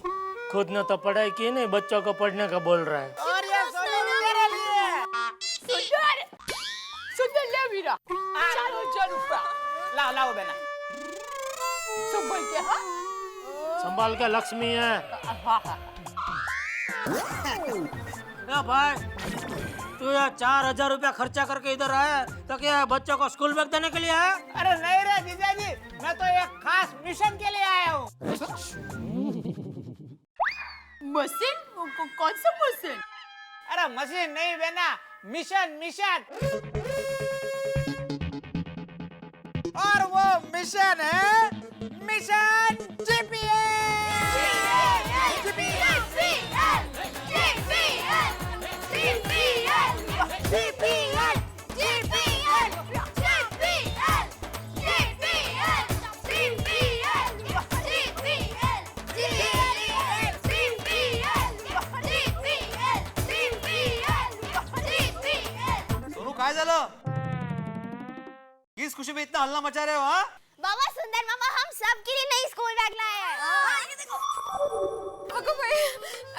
खुद ने तो पढ़ाई की नहीं, बच्चों को पढ़ने का बोल रहा है। और ये सोनू तेरे लिए। सुंदर सुंदर ले वीरा 4000 रुपया लाओ लाओ बेना। संभल के। हाँ संभाल के, लक्ष्मी है। हाँ हाँ। ए भाई, तू यार 4000 रुपया खर्चा करके इधर आया तो क्या बच्चों को स्कूल बैग देने के लिए आया? अरे नहीं रे जीजाजी, मैं तो एक खास मिशन के लिए आया हूँ। मशीन? कौन सा मशीन? अरे मशीन नहीं बेना, मिशन मिशन। और वो मिशन है मिशन सोनू काय झालं? किस खुशी में इतना हल्ला मचा रहे हो? हाँ बाबा सुंदर मामा हम सब के लिए नई स्कूल बैग लाए हैं।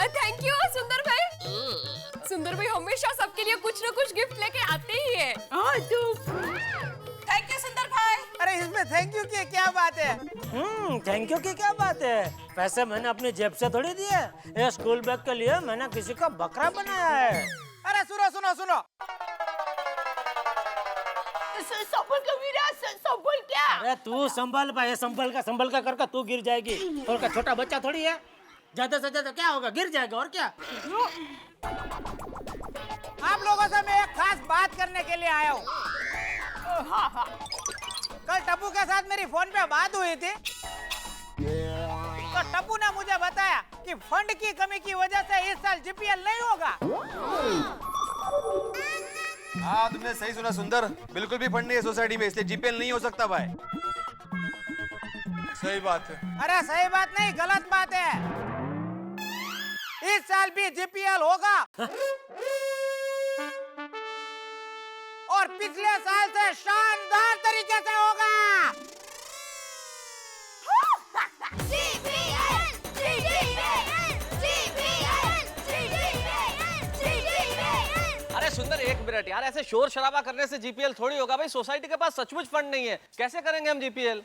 थैंक यू सुंदर भाई। सुंदर भाई हमेशा सबके लिए कुछ न कुछ गिफ्ट लेके आते ही है। थैंक यू सुंदर भाई। अरे इसमें थैंक यू की क्या बात है? थैंक यू की क्या बात है? पैसे मैंने अपनी जेब से थोड़ी दिए। ये स्कूल बैग के लिए मैंने किसी का बकरा बनाया है। अरे सुनो सुनो सुनो, संभल के वीरा, संभल क्या? अरे तू संभाल भाई, संभल का करके तू गिर जाएगी। और क्या छोटा बच्चा थोड़ी है, ज्यादा से ज्यादा क्या होगा, गिर जाएगा और क्या। आप लोगों से मैं एक खास बात करने के लिए आया हूँ। कल टप्पू के साथ मेरी फोन पे बात हुई थी, तो टप्पू ने मुझे बताया कि फंड की कमी की वजह से इस साल जीपीएल नहीं होगा। हाँ तुमने सही सुना सुंदर, बिल्कुल भी फंड नहीं है सोसाइटी में, इसलिए जीपीएल नहीं हो सकता भाई। सही बात है। अरे सही बात नहीं, गलत बात है। इस साल भी जीपीएल होगा और पिछले साल से शानदार तरीके से होगा। अरे सुंदर एक मिनट यार, ऐसे शोर शराबा करने से जीपीएल थोड़ी होगा भाई। सोसाइटी के पास सचमुच फंड नहीं है, कैसे करेंगे हम जीपीएल?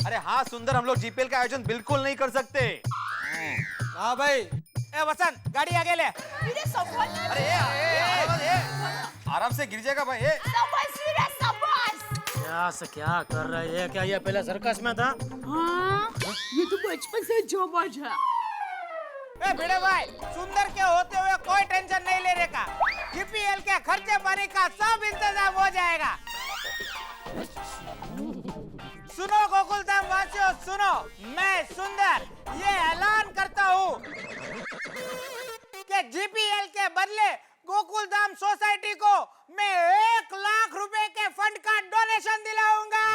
अरे हाँ सुंदर, हम लोग जीपीएल का आयोजन बिल्कुल नहीं कर सकते। हाँ भाई। ए वसंत, गाड़ी आगे ले। अरे आराम से गिर जाएगा भाई। क्या कर रहा है? क्या ये पहले सर्कस में था? हाँ, ये तो बचपन से जो बजा। ए भिड़े भाई, सुंदर के होते हुए कोई टेंशन नहीं लेने का। जीपीएल के खर्चे पानी का सब इंतजाम हो जाएगा। सुनो गोकुलधाम वासियों, सुनो, मैं सुंदर ये ऐलान करता हूँ कि जीपीएल के बदले गोकुलधाम सोसाइटी को मैं 1 लाख रुपए के फंड का डोनेशन दिलाऊंगा।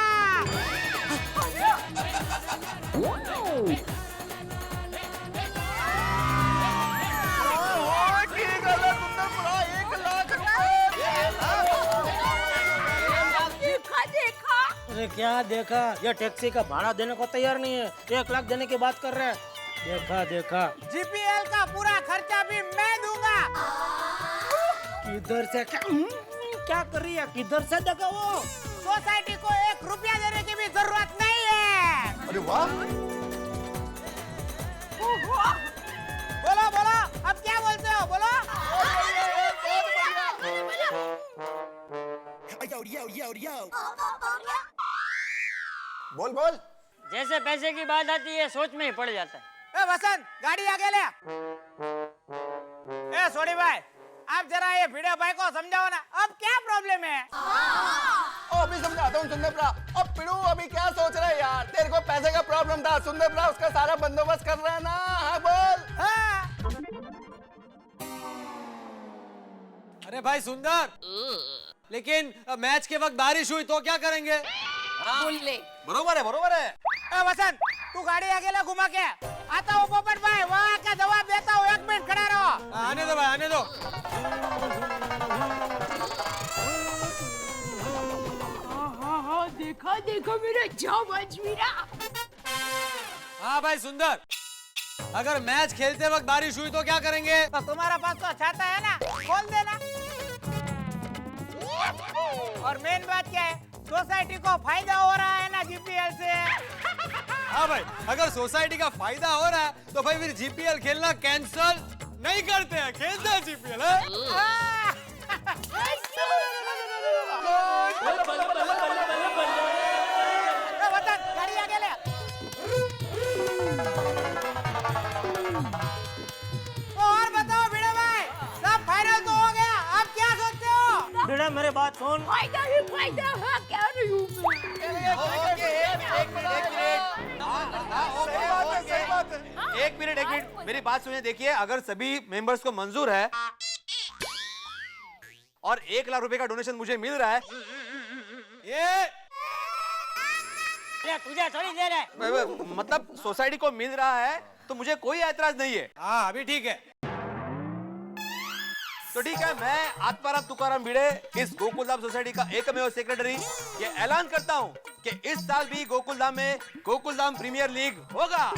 देखा? अरे क्या देखा? ये टैक्सी का भाड़ा देने को तैयार नहीं है, 1 लाख देने की बात कर रहे हैं। देखा जीपीएल का पूरा खर्चा भी मैं दूंगा। किधर से क्या कर रही है? किधर से देगा वो? सोसाइटी को 1 रुपया देने की भी जरूरत नहीं है। अरे वाह, बोलो बोलो, अब क्या बोलते हो, बोलो। बोल बोल। जैसे पैसे की बात आती है सोच में ही पड़ जाता है। ए वसंत, गाड़ी आगे ले। ए सोडी भाई, आप जरा ये भिड़े भाई को समझाओ ना, अब क्या प्रॉब्लम है? अभी समझाता हूँ सुंदर ब्रा। अब पिड़ू अभी क्या सोच रहा है यार? तेरे को पैसे का प्रॉब्लम था, सुंदर ब्रा उसका सारा बंदोबस्त कर रहा है ना। हाँ बोल। हाँ। अरे भाई सुंदर, लेकिन मैच के वक्त बारिश हुई तो क्या करेंगे? बरोबर है। ए वसंत, तू गाड़ी आगे ले, घुमा के आता हूँ। पोपट भाई वहाँ का जवाब देता हूँ, 1 मिनट खड़ा रहो। आने दो भाई, आने दो। हाँ, देखा मेरा जाबाज वीरा। हाँ भाई सुंदर, अगर मैच खेलते वक्त बारिश हुई तो क्या करेंगे? तो तुम्हारा पास तो छाता है ना, खोल देना। और मेन बात क्या है, सोसाइटी को फायदा हो रहा है ना जीपीएल से। हाँ भाई, अगर सोसाइटी का फायदा हो रहा है तो भाई फिर जीपीएल खेलना कैंसल नहीं करते हैं, खेलते हैं जीपीएल। गाड़ी आगे ले। और बताओ भिड़े भाई, सब फाइनल तो हो गया, अब क्या सोचते हो? बेटा मेरे बात सुन। फायदा ही फायदा है, क्या नहीं हूँ एक मिनट मेरी बात सुनिए। देखिए, अगर सभी मेंबर्स को मंजूर है और 1 लाख रुपए का डोनेशन मुझे मिल रहा है, ये तुझे थोड़ी दे रहा है। मतलब सोसाइटी को मिल रहा है तो मुझे कोई ऐतराज नहीं है। हाँ अभी ठीक है। तो ठीक है, मैं आत्माराम तुकाराम भिड़े, इस गोकुलधाम सोसाइटी का एकमेव सेक्रेटरी, ये ऐलान करता हूँ कि इस साल भी गोकुलधाम में गोकुलधाम प्रीमियर लीग होगा।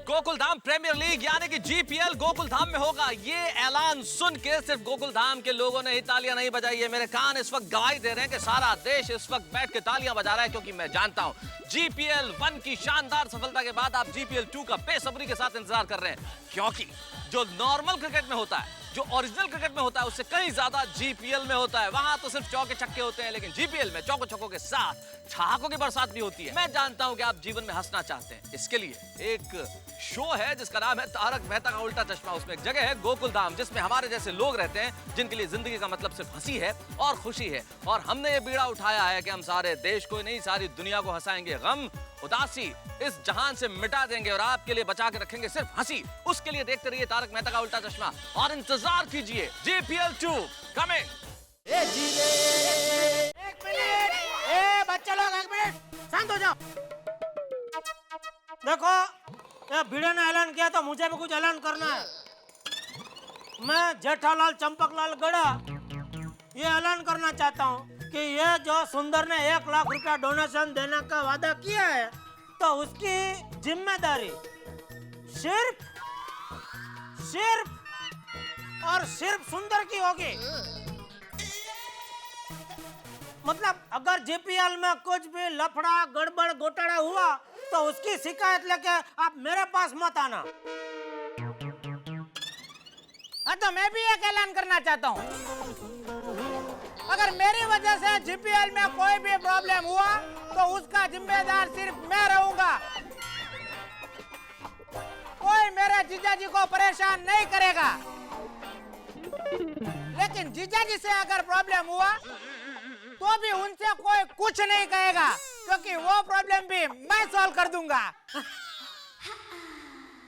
गोकुलधाम प्रीमियर लीग यानी कि जीपीएल गोकुलधाम में होगा। ये ऐलान सुन के सिर्फ गोकुलधाम के लोगों ने ही तालियां नहीं बजाई है, मेरे कान इस वक्त गवाही दे रहे हैं कि सारा देश इस वक्त बैठ के तालियां बजा रहा है, क्योंकि मैं जानता हूं जीपीएल 1 की शानदार सफलता के बाद आप जीपीएल 2 का बेसब्री के साथ इंतजार कर रहे हैं, क्योंकि जो नॉर्मल क्रिकेट में होता है, जो ओरिजिनल क्रिकेट में होता है, उससे कहीं ज्यादा जीपीएल में होता है। वहां तो सिर्फ चौके छक्के होते हैं, लेकिन जीपीएल में चौके छक्कों के साथ छक्कों की बरसात भी होती है। मैं जानता हूं कि आप जीवन में हंसना चाहते हैं, इसके लिए एक शो है जिसका नाम है तारक मेहता का उल्टा चश्मा। उसमें एक जगह है गोकुलधाम, जिसमें हमारे जैसे लोग रहते हैं जिनके लिए जिंदगी का मतलब सिर्फ हंसी है और खुशी है। और हमने ये बीड़ा उठाया है कि हम सारे देश को नहीं, सारी दुनिया को हंसाएंगे, गम उदासी इस जहान से मिटा देंगे और आपके लिए बचा के रखेंगे सिर्फ हंसी। उसके लिए देखते रहिए तारक मेहता का उल्टा चश्मा और इंतजार कीजिए जीपीएल 2 कमिंग। एक मिनट, ए बच्चे लोग एक मिनट शांत हो जाओ। देखो, ये भिड़े ने ऐलान किया तो मुझे भी कुछ ऐलान करना है। मैं जेठालाल चंपकलाल गड़ा ये ऐलान करना चाहता हूँ कि ये जो सुंदर ने 1 लाख रुपया डोनेशन देने का वादा किया है, तो उसकी जिम्मेदारी सिर्फ और सिर्फ सुंदर की होगी। मतलब अगर जीपीएल में कुछ भी लफड़ा गड़बड़ घोटाला हुआ तो उसकी शिकायत लेके आप मेरे पास मत आना। हाँ, तो मैं भी एक ऐलान करना चाहता हूँ, अगर मेरी वजह से जीपीएल में कोई भी प्रॉब्लम हुआ तो उसका जिम्मेदार सिर्फ मैं रहूंगा। कोई मेरे जीजा जी को परेशान नहीं करेगा, लेकिन जीजा जी से अगर प्रॉब्लम हुआ तो भी उनसे कोई कुछ नहीं कहेगा, क्योंकि वो प्रॉब्लम भी मैं सॉल्व कर दूंगा।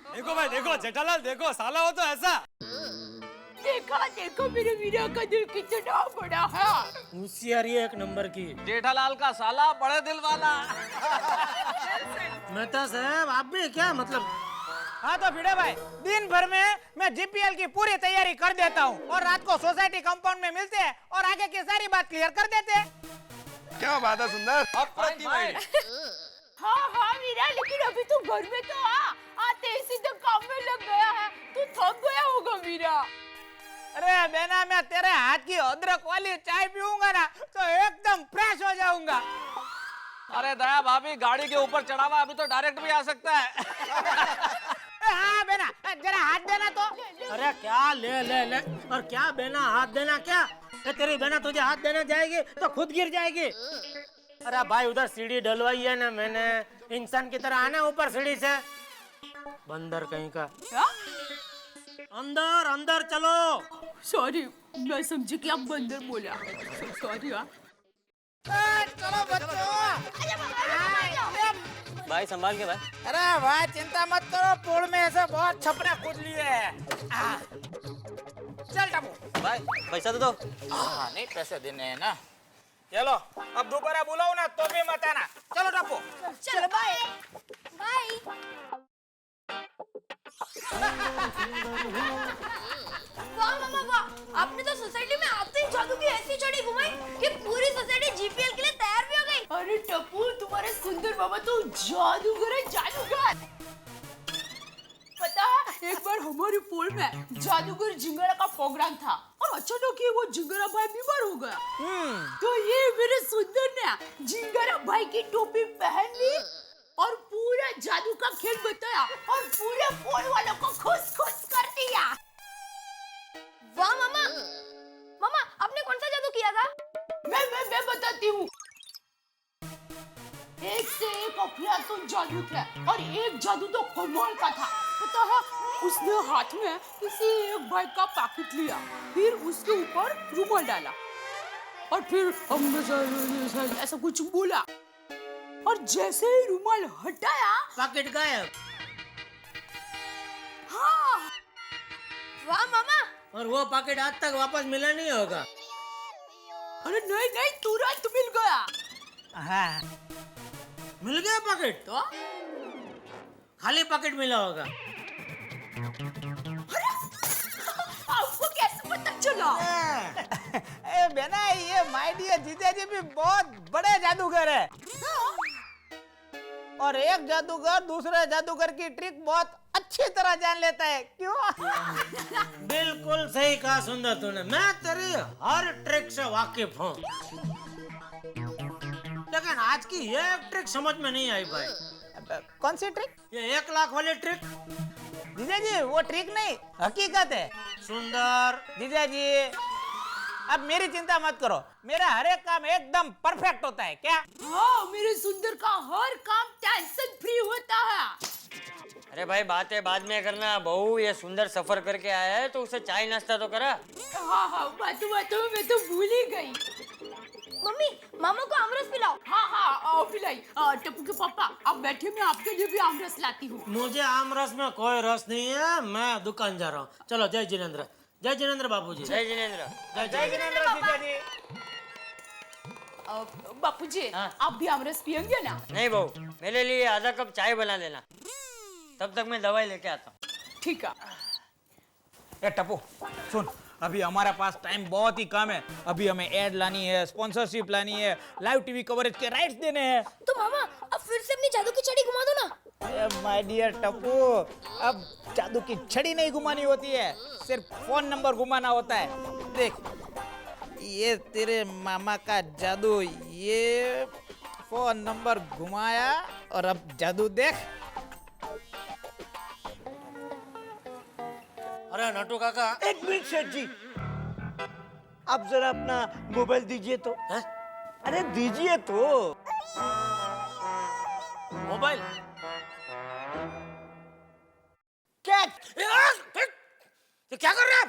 देखो भाई, देखो जेठालाल, देखो साला हो तो ऐसा। देखो मेरे वीरा का दिल कितना बड़ा है। होशियारी 1 नंबर की। जेठालाल का साला बड़े दिल वाला। मेहता साहब, आप भी क्या मतलब? हाँ तो भिड़े भाई, दिन भर में मैं जीपीएल की पूरी तैयारी कर देता हूँ और रात को सोसाइटी कंपाउंड में मिलते हैं और आगे की सारी बात क्लियर कर देते हैं। क्या बात है सुंदर, हाँ वीरा, लेकिन अभी तू घर में तो आते ही सीधे काम में लग गया है, तू थक गया होगा वीरा। अरे बेना, मैं तेरे हाथ की अदरक वाली चाय पीऊंगा ना तो एकदम फ्रेश हो जाऊंगा। अरे दया भाभी, गाड़ी के ऊपर चढ़ा हुआ, अभी तो डायरेक्ट भी आ सकता है। हाँ बेना, जरा हाथ देना तो। अरे क्या ले और क्या बेना हाथ देना, क्या तेरी बेना तुझे हाथ देने जाएगी तो खुद गिर जाएगी। अरे भाई, उधर सीढ़ी डलवाई है ना मैंने, इंसान की तरह आना ऊपर सीढ़ी से। बंदर कहीं का। अंदर अंदर चलो। सॉरी, मैं समझी कि आप बंदर बोला। सॉरी। चलो बच्चों। भाई संभाल के भाई। अरे भाई चिंता मत करो, पूल में ऐसे बहुत छपरे कूद लिए हैं। चल टपू। भाई पैसा दे दो। नहीं, पैसे देने हैं ना। चलो, अब दोबारा बुलाओ ना तो भी मत आना। चलो टपू। चलो बाय बाय। वाह मामा वाह, आपने तो सोसाइटी में आते ही जादू की ऐसी छड़ी घुमाई कि पूरी सोसाइटी जीपीएल के लिए तैयार भी हो गई। अरे टप्पू, तुम्हारे सुंदर मामा तो जादूगर है, जादूगर। पता है, एक बार हमारी पोल में जादूगर जिंगरा का प्रोग्राम था और अचानक ही वो जिंगरा भाई बीमार हो गया। तो ये मेरे सुंदर ने जिंगरा भाई की टोपी पहन ली और पूरा जादू का खेल बताया और पूरे पोल वालों को खुश खुश कर दिया। वाह मामा, मामा आपने कौन सा जादू किया था? मैं बताती हूँ। एक से एक अफलातून जादू थे और एक जादू तो कमाल का था। पता है, उसने हाथ में किसी एक भाई का पैकेट लिया, फिर उसके ऊपर रुमाल डाला और फिर ऐसा कुछ बोला और जैसे ही रुमाल हटाया पैकेट गायब। हाँ। वाह मामा, और वो पैकेट आज तक वापस मिला नहीं होगा। अरे नहीं नहीं, तुरंत मिल गया। हाँ, मिल गया पैकेट तो खाली पैकेट मिला होगा। आपको कैसे पता चला? ए बेना, ये माय डियर जीजाजी भी बहुत बड़े जादूगर है और एक जादूगर दूसरे जादूगर की ट्रिक बहुत अच्छी तरह जान लेता है, क्यों? बिल्कुल सही कहा सुंदर तूने, मैं तेरी हर ट्रिक से वाकिफ हूँ, लेकिन आज की ये एक ट्रिक समझ में नहीं आई भाई। कौन सी ट्रिक? ये 1 लाख वाली ट्रिक। जीजाजी वो ट्रिक नहीं, हकीकत है। सुंदर जीजाजी अब मेरी चिंता मत करो, मेरा हर एक काम एकदम परफेक्ट होता है। क्या? हाँ, मेरे सुंदर का हर काम टेंशन फ्री होता है। अरे भाई, बातें बाद में करना। बहू ये सुंदर सफर करके आया है तो उसे चाय नाश्ता तो करा। हाँ, बातों बातों में मैं तो भूल ही गई। मम्मी मामा को आमरस पिलाओ। हाँ, आओ पिलाई। टप्पू के पापा, आप बैठे, मैं आपके लिए भी आमरस लाती हूँ। मुझे आम रस में कोई रस नहीं है, मैं दुकान जा रहा हूँ। चलो, जय जिनेंद्र, जय जिनेंद्र बाबूजी। जय जिनेंद्र। जय जिनेंद्र जीजाजी। बापूजी, आप भी आमरस पियेंगे ना? नहीं बहू, मेरे लिए आधा कप चाय बना देना, तब तक मैं दवाई लेके आता हूँ। ठीक है। ए टप्पू सुन, अभी हमारे पास टाइम बहुत ही कम है। अभी हमें एड लानी है, स्पॉन्सरशिप लानी है, लाइव टीवी कवरेज के राइट्स देने हैं। तो मामा अब फिर से अपनी जादू की छड़ी घुमा दो ना। माय डियर टप्पू, अब जादू की छड़ी नहीं घुमानी होती है, सिर्फ फोन नंबर घुमाना होता है। देख, ये तेरे मामा का जादू, ये फोन नंबर घुमाया और अब जादू देख। अरे नटू काका, एक मिनट सेठ जी, आप जरा अपना मोबाइल दीजिए तो। है? अरे दीजिए तो। मोबाइल क्या? ये क्या कर रहे हैं आप?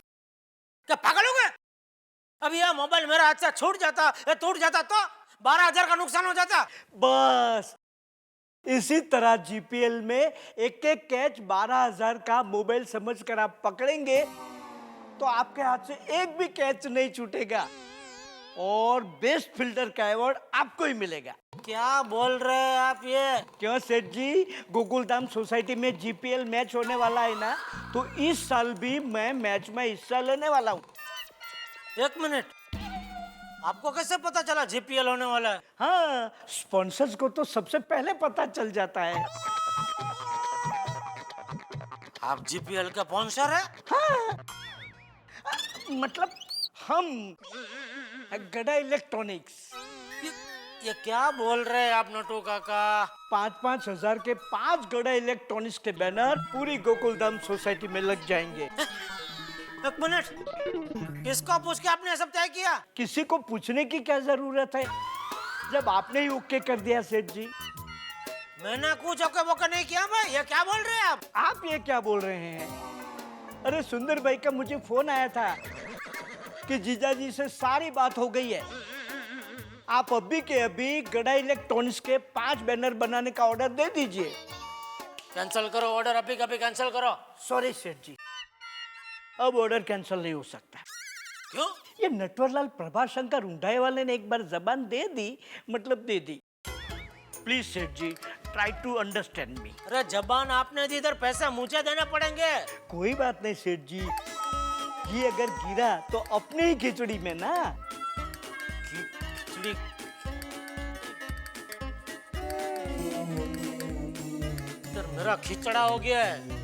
क्या पागल हो गए? अभी यह मोबाइल मेरा हाथ से छूट जाता या टूट जाता तो 12,000 का नुकसान हो जाता। बस इसी तरह जीपीएल में एक एक कैच 12,000 का मोबाइल समझकर आप पकड़ेंगे तो आपके हाथ से एक भी कैच नहीं छूटेगा और बेस्ट फील्डर का अवार्ड आपको ही मिलेगा। क्या बोल रहे हैं आप ये? क्यों सेठ जी, गोकुलधाम सोसाइटी में जीपीएल मैच होने वाला है ना, तो इस साल भी मैं मैच में हिस्सा लेने वाला हूँ। एक मिनट, आपको कैसे पता चला जीपीएल होने वाला है? हाँ, स्पॉन्सर्स को तो सबसे पहले पता चल जाता है। आप जीपीएल का स्पॉन्सर है? हाँ, मतलब हम गड़ा इलेक्ट्रॉनिक्स। ये क्या बोल रहे हैं आप नटू काका? 5-5 हजार के 5 गड़ा इलेक्ट्रॉनिक्स के बैनर पूरी गोकुलधाम सोसाइटी में लग जाएंगे। एक मिनट, किसको पूछ के आपने सब तय किया? किसी को पूछने की क्या जरूरत है, जब आपने ही ओके कर दिया सेठ जी। मैंने कुछ ओके वोके नहीं किया भाई, ये क्या बोल रहे हैं आप? आप ये क्या बोल रहे हैं? अरे सुंदर भाई का मुझे फोन आया था कि जीजाजी से सारी बात हो गई है। आप अभी के अभी गड़ा इलेक्ट्रॉनिक्स के 5 बैनर बनाने का ऑर्डर दे दीजिए। कैंसिल करो ऑर्डर, अभी कभी कैंसिल करो। सॉरी सेठ जी, अब ऑर्डर कैंसिल नहीं हो सकता। क्यों? ये नटवरलाल प्रभाशंकर उंडाई वाले ने एक बार जबान दे दी, मतलब दे दी। प्लीज सेठ जी, ट्राई टू अंडरस्टैंड मी। अरे जबान आपने दी, इधर पैसा मुझे देने पड़ेंगे। कोई बात नहीं सेठ जी, ये अगर गिरा तो अपने ही खिचड़ी में ना। खिचड़ी इधर मेरा खिचड़ा हो गया है।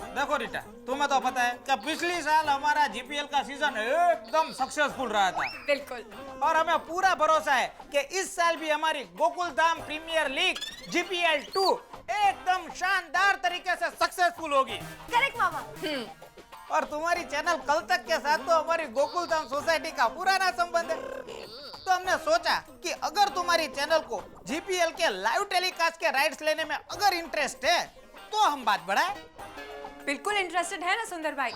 देखो रीटा, तुम्हें तो पता है कि पिछली साल हमारा जीपीएल का सीजन एकदम सक्सेसफुल रहा था। बिल्कुल। और हमें पूरा भरोसा है कि इस साल भी हमारी Gokul Dham premiere league GPL 2 एकदम शानदार तरीके से सक्सेसफुल होगी। करेक्ट मामा। और तुम्हारी चैनल कल तक के साथ तो हमारी गोकुल धाम सोसाइटी का पुराना संबंध है। तो हमने सोचा कि अगर तुम्हारी चैनल को जीपीएल के लाइव टेलीकास्ट के राइट्स लेने में अगर इंटरेस्ट है तो हम बात बढ़ाएं। बिल्कुल इंटरेस्टेड है ना सुंदर भाई।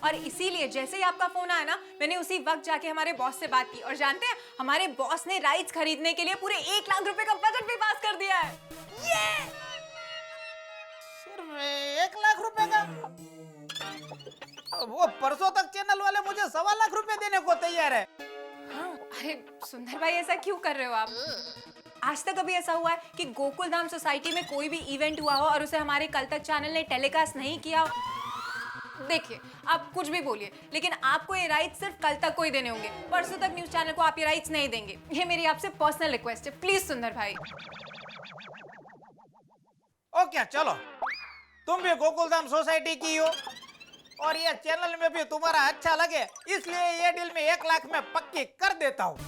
और इसीलिए जैसे ही आपका फोन आया ना, मैंने उसी वक्त जाके हमारे बॉस से बात की और जानते हैं हमारे बॉस ने राइट्स खरीदने के लिए पूरे 1 लाख रुपए का बजट भी पास कर दिया है। ये सिर्फ 1 लाख रुपए का? वो परसों तक चैनल वाले मुझे 1.25 लाख रुपए देने को तैयार है। हाँ, अरे सुंदर भाई ऐसा क्यों कर रहे हो आप? आज तक कभी ऐसा हुआ है कि गोकुल धाम सोसाइटी में कोई भी इवेंट हुआ हो और उसे हमारे कल तक चैनल ने टेलीकास्ट नहीं किया हो? देखिए, आप कुछ भी बोलिए, लेकिन आपको ये राइट्स सिर्फ कल तक को ही देने होंगे। परसों तक न्यूज चैनल को आप ये राइट्स नहीं देंगे। ये मेरी आपसे पर्सनल रिक्वेस्ट है, प्लीज सुंदर भाई। ओके चलो, तुम भी गोकुल धाम सोसाइटी की हो और ये चैनल में भी तुम्हारा अच्छा लगे, इसलिए ये डील में 1 लाख में पक्की कर देता हूँ।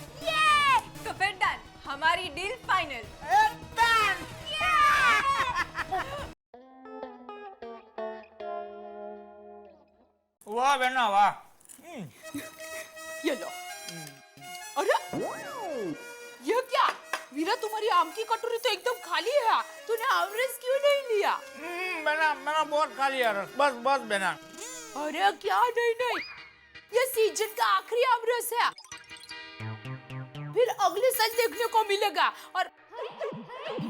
तो फिर डन, हमारी डील फाइनल। वाह बेना वाह। ये लो। अरे ये क्या वीरा, तुम्हारी आम की कटोरी तो एकदम खाली है, तूने आमरस क्यों नहीं लिया? मैंने बहुत खा लिया रस, बस बेना। अरे क्या नहीं, ये सीजन का आखिरी आमरस है, फिर अगले साल देखने को मिलेगा। और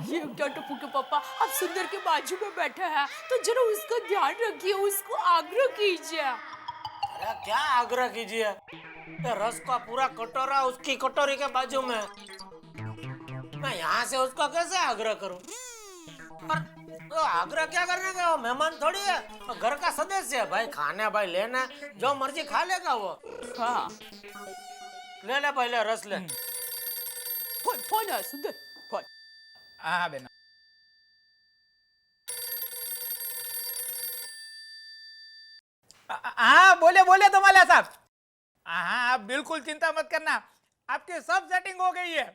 ये क्या टप्पू के पापा, आप सुंदर के बाजू में बैठे हैं तो जरा उसका ध्यान रखिए, उसको आग्रह कीजिए। अरे क्या आग्रह कीजिए, ये रस का पूरा कटोरा उसकी कटोरी के बाजू में, मैं यहाँ से उसको कैसे आग्रह करूं? और तो आग्रह क्या करने का, वो मेहमान थोड़ी है, वो घर का सदस्य है भाई। खाने भाई लेना, जो मर्जी खा लेगा वो। हाँ ले पहले रस ले। फोन है सुंदर, फोन। हाँ बेना। हाँ बोले तुम्हारे साहब। हाँ आप बिल्कुल चिंता मत करना, आपकी सब सेटिंग हो गई है।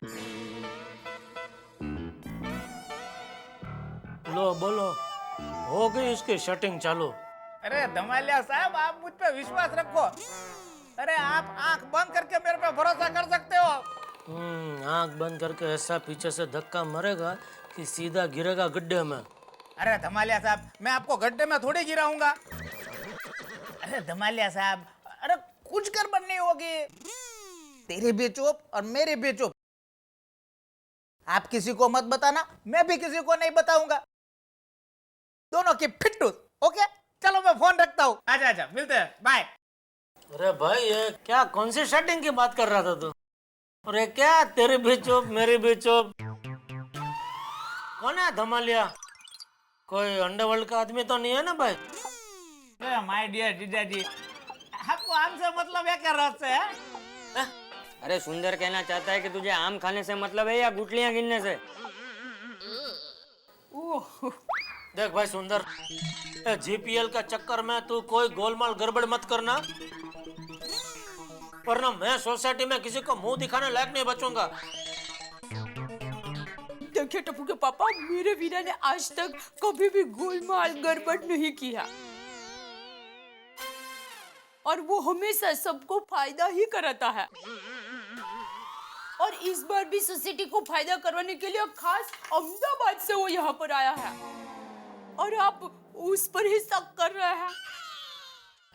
लो बोलो, हो गई इसकी सेटिंग चालू। अरे धमालिया साहब, आप मुझ पे विश्वास रखो। अरे आप आंख बंद करके मेरे पे भरोसा कर सकते हो। आंख बंद करके ऐसा पीछे से धक्का मारेगा कि सीधा गिरेगा गड्ढे में। अरे धमालिया साहब, मैं आपको गड्ढे में थोड़ी गिराऊंगा। अरे धमालिया साहब, अरे कुछ गड़बड़ नहीं होगी, तेरी भी चुप और मेरी भी चुप। आप किसी को मत बताना, मैं भी किसी को नहीं बताऊंगा, दोनों की फिट्टू। ओके चलो मैं फोन रखता हूँ। आजा मिलते हैं, बाय। अरे भाई ये क्या, कौन सी सेटिंग की बात कर रहा था तू? अरे क्या तेरी भी चुप मेरी भी चुप? कौन है धमालिया? कोई अंडरवर्ल्ड का आदमी तो नहीं है ना भाई? माय डियर जीजाजी, आपको हमसे मतलब है क्या रस से है? अरे सुंदर कहना चाहता है कि तुझे आम खाने से मतलब है या गुठलियां गिनने से? देख भाई सुंदर, जीपीएल का चक्कर में तू कोई गोलमाल गड़बड़ मत करना, वरना मैं सोसाइटी में किसी को मुंह दिखाने लायक नहीं बचूंगा। देखिए टप्पू के पापा, मेरे वीरा ने आज तक कभी भी गोलमाल गड़बड़ नहीं किया और वो हमेशा सबको फायदा ही कराता है। और इस बार भी सोसाइटी को फायदा करवाने के लिए खास अहमदाबाद से वो यहाँ पर आया है और आप उस पर ही शक कर रहे हैं।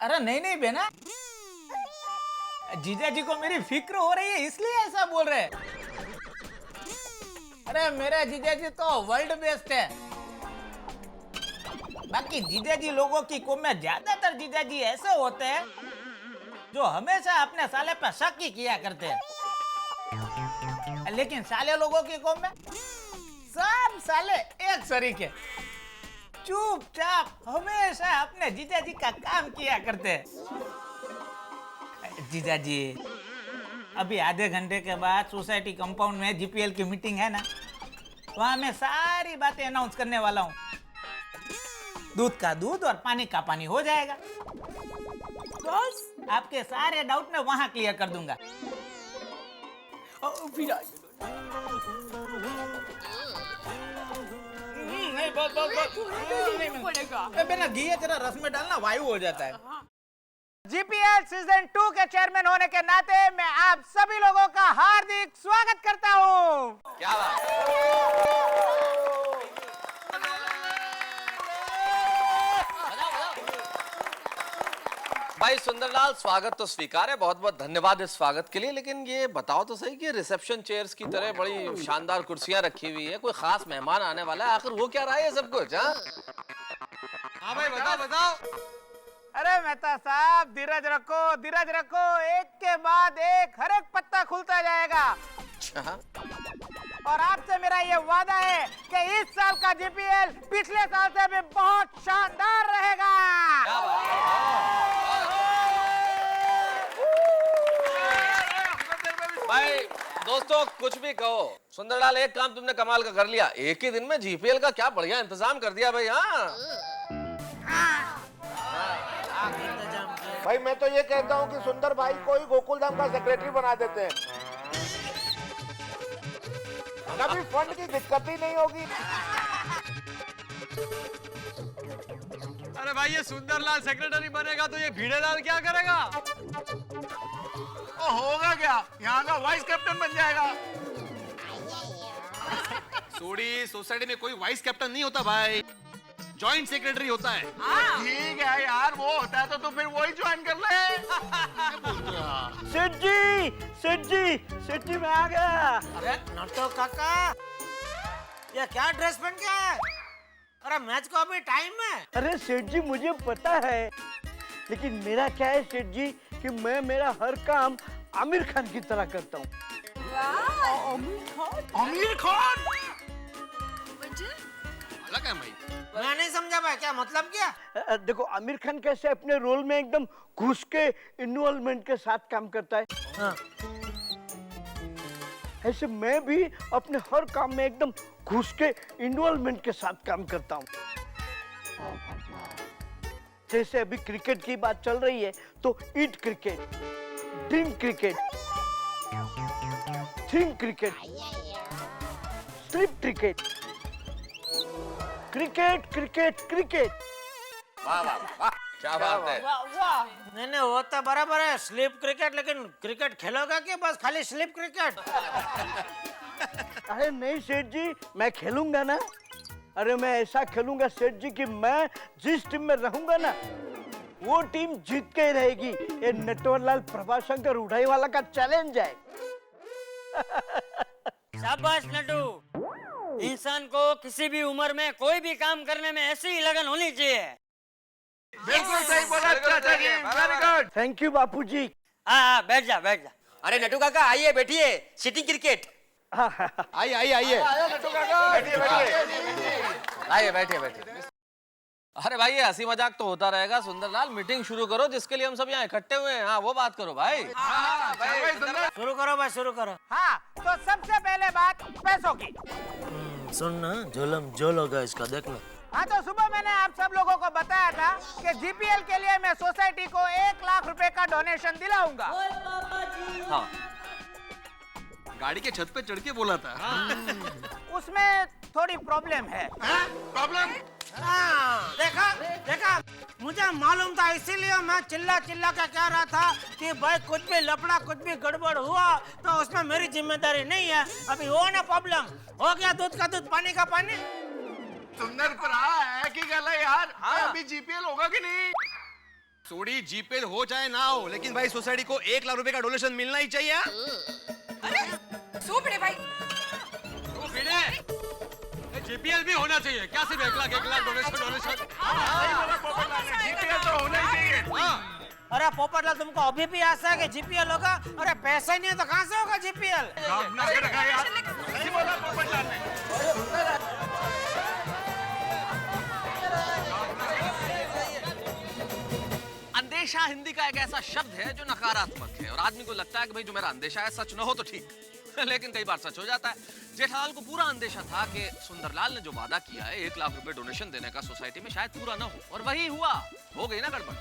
अरे नहीं बेना, जीजाजी को मेरी फिक्र हो रही है इसलिए ऐसा बोल रहे हैं। अरे मेरे जीजाजी तो वर्ल्ड बेस्ट है। बाकी जीजाजी लोगों की कौम में ज्यादातर जीजाजी ऐसे होते हैं जो हमेशा अपने साले पे शक ही किया करते हैं। लेकिन साले लोगों की कौम में सब साले एक सरीके, चुपचाप हमेशा अपने जीजा जी का काम किया करते हैं। जीजा जी, अभी आधे घंटे के बाद सोसाइटी कंपाउंड में जीपीएल की मीटिंग है ना, वहां मैं सारी बातें अनाउंस करने वाला हूँ। दूध का दूध और पानी का पानी हो जाएगा। बस आपके सारे डाउट मैं वहां क्लियर कर दूंगा। नहीं बिना घी जरा रस में डालना वायु हो जाता है। जीपीएल सीजन 2 के चेयरमैन होने के नाते मैं आप सभी लोगों का हार्दिक स्वागत करता हूँ। क्या बात। भाई सुंदरलाल, स्वागत तो स्वीकार है, बहुत बहुत धन्यवाद इस स्वागत के लिए। लेकिन ये बताओ तो सही कि रिसेप्शन चेयर्स की तरह बड़ी शानदार कुर्सियां रखी हुई है, कोई खास मेहमान आने वाला है, आखिर वो क्या रहा है सब कुछ? हाँ भाई बताओ बताओ। अरे मेहता साहब, धीरज रखो, धीरज रखो, एक के बाद एक हर एक पत्ता खुलता जाएगा। और आपसे मेरा ये वादा है कि इस साल का जीपीएल पिछले साल से भी बहुत शानदार रहेगा। भाई दोस्तों, कुछ भी कहो, सुंदरलाल एक काम तुमने कमाल का कर लिया, एक ही दिन में जीपीएल का क्या बढ़िया इंतजाम कर दिया भाई। हाँ भाई मैं तो ये कहता हूँ कि सुंदर भाई को ही गोकुलधाम का सेक्रेटरी बना देते हैं, कभी फंड की दिक्कत ही नहीं होगी। अरे भाई ये सुंदरलाल सेक्रेटरी बनेगा तो ये भीड़ेलाल क्या करेगा? ओ होगा क्या, यहाँ का वाइस कैप्टन बन जाएगा। सोडी, सोसाइटी में कोई वाइस कैप्टन नहीं होता भाई, जॉइंट सेक्रेटरी होता है। ठीक है यार, वो होता है तो फिर वही ज्वाइन कर ले। सेठ जी, सेठ जी, सेठ जी मैं आ गया। अरे नटो काका, ये क्या ड्रेस पहन के आया है? अरे मैच को अभी टाइम है। अरे सेठ जी मुझे पता है, लेकिन मेरा क्या है सेठ जी कि मैं मेरा हर काम आमिर खान की तरह करता हूँ। आमिर खान अलग है भाई। मैं नहीं समझा भाई, क्या मतलब क्या? देखो आमिर खान कैसे अपने रोल में एकदम घुस के इन्वॉल्वमेंट के साथ काम करता है, हाँ। ऐसे मैं भी अपने हर काम में एकदम घुस के इन्वॉल्वमेंट के साथ काम करता हूँ। जैसे अभी क्रिकेट की बात चल रही है तो eat cricket, drink cricket, think cricket, sleep cricket, cricket cricket cricket. वाह वाह वाह, क्या बात है। नहीं वो तो बराबर है, स्लीप क्रिकेट, लेकिन क्रिकेट खेलोगा कि बस खाली स्लीप क्रिकेट? अरे नहीं सेठ जी, मैं खेलूंगा ना। अरे मैं ऐसा खेलूंगा सेठ जी कि मैं जिस टीम में रहूंगा ना वो टीम जीत के ही रहेगी। ये नटवरलाल प्रभाशंकर उड़ाई वाला का चैलेंज है। शाबाश नटू, इंसान को किसी भी उम्र में कोई भी काम करने में ऐसी ही लगन होनी चाहिए। बिल्कुल सही बोला चाचा जी, वेरी गुड। थैंक यू बापूजी। हाँ बैठ जा बैठ जा। अरे नटू काका आइए बैठिए, सिटिंग क्रिकेट। आइए आइए आइए, आइए बैठिए बैठिए। अरे भाई ये हंसी मजाक तो होता रहेगा, सुंदरलाल मीटिंग शुरू करो जिसके लिए हम सब यहाँ इकट्ठे हुए हैं। हाँ वो बात करो भाई। शुरू करो भाई, शुरू करो। हाँ तो सबसे पहले बात पैसों की। सुन ना, झोलम झोल होगा इसका, देख लो। हाँ तो सुबह मैंने आप सब लोगों को बताया था कि जीपीएल के लिए मैं सोसाइटी को 1 लाख रुपए का डोनेशन दिलाऊंगा। हाँ गाड़ी के छत पे चढ़ के बोला था। उसमें थोड़ी प्रॉब्लम है। प्रॉब्लम? देखा देखा, मुझे मालूम था, इसीलिए मैं चिल्ला चिल्ला के कह रहा था कि भाई कुछ भी लफड़ा, कुछ भी गड़बड़ हुआ तो उसमें मेरी जिम्मेदारी नहीं है। अभी हो ना प्रॉब्लम, हो गया दूध का दूध पानी का पानी। सुंदर पर है कि गल है यार। अभी जीपीएल होगा कि नहीं? सोडी, जीपीएल हो चाहे ना हो, लेकिन भाई सोसाइटी को 1 लाख रुपए का डोनेशन मिलना ही चाहिए। अरे सो भिड़े भाई, तो भिड़े जीपीएल भी होना चाहिए क्या? सिर्फ 1 लाख डोनेशन? जीपीएल तो होना ही चाहिए। अरे पोपटलाल, तुमको अभी भी आशा है कि जीपीएल होगा? अरे पैसा ही नहीं है तो कहाँ से होगा जीपीएल? अंदेशा हिंदी का एक ऐसा शब्द है जो नकारात्मक है और आदमी को लगता है कि भाई जो मेरा अंदेशा है सच न हो तो ठीक लेकिन कई बार सच हो जाता है। जेठालाल को पूरा अंदेशा था कि सुंदरलाल ने जो वादा किया है 1 लाख रुपए डोनेशन देने का सोसाइटी में शायद पूरा न हो, और वही हुआ। हो गई ना गड़बड़।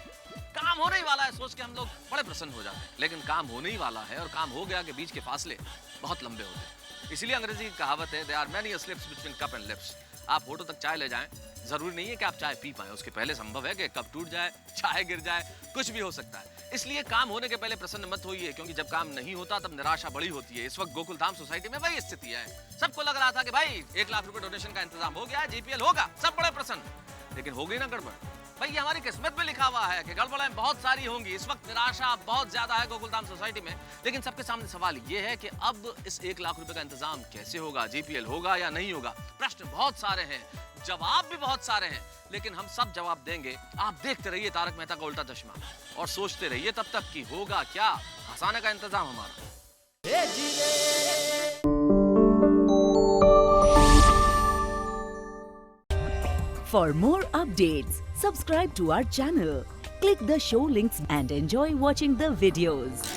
काम होने ही वाला है सोच के हम लोग बड़े प्रसन्न हो जाते हैं, लेकिन काम होने ही वाला है और काम हो गया के बीच के फासले बहुत लंबे होते हैं। इसीलिए अंग्रेजी की कहावत है, there are many slips between cup and lips. आप होठों तक चाय ले जाएं, जरूरी नहीं है कि आप चाय पी पाएं, उसके पहले संभव है कि कप टूट जाए, चाय गिर जाए, कुछ भी हो सकता है। इसलिए काम होने के पहले प्रसन्न मत होइए, क्योंकि जब काम नहीं होता तब निराशा बड़ी होती है। इस वक्त गोकुलधाम सोसाइटी में वही स्थिति है। सबको लग रहा था कि भाई 1 लाख रुपए डोनेशन का इंतजाम हो गया है, जीपीएल होगा, सब बड़े प्रसन्न। लेकिन हो गई ना गड़बड़। भाई ये हमारी किस्मत में लिखा हुआ है कि गड़बड़ें बहुत सारी होंगी। इस वक्त निराशा बहुत ज्यादा है गोकुलधाम सोसाइटी में, लेकिन सबके सामने सवाल ये है कि अब इस 1 लाख रुपए का इंतजाम कैसे होगा? जीपीएल होगा या नहीं होगा? प्रश्न बहुत सारे हैं, जवाब भी बहुत सारे हैं, लेकिन हम सब जवाब देंगे। आप देखते रहिए तारक मेहता का उल्टा चश्मा और सोचते रहिए तब तक कि होगा क्या। हंसाने का इंतजाम हमारा। For more updates, subscribe to our channel, click the show links and enjoy watching the videos.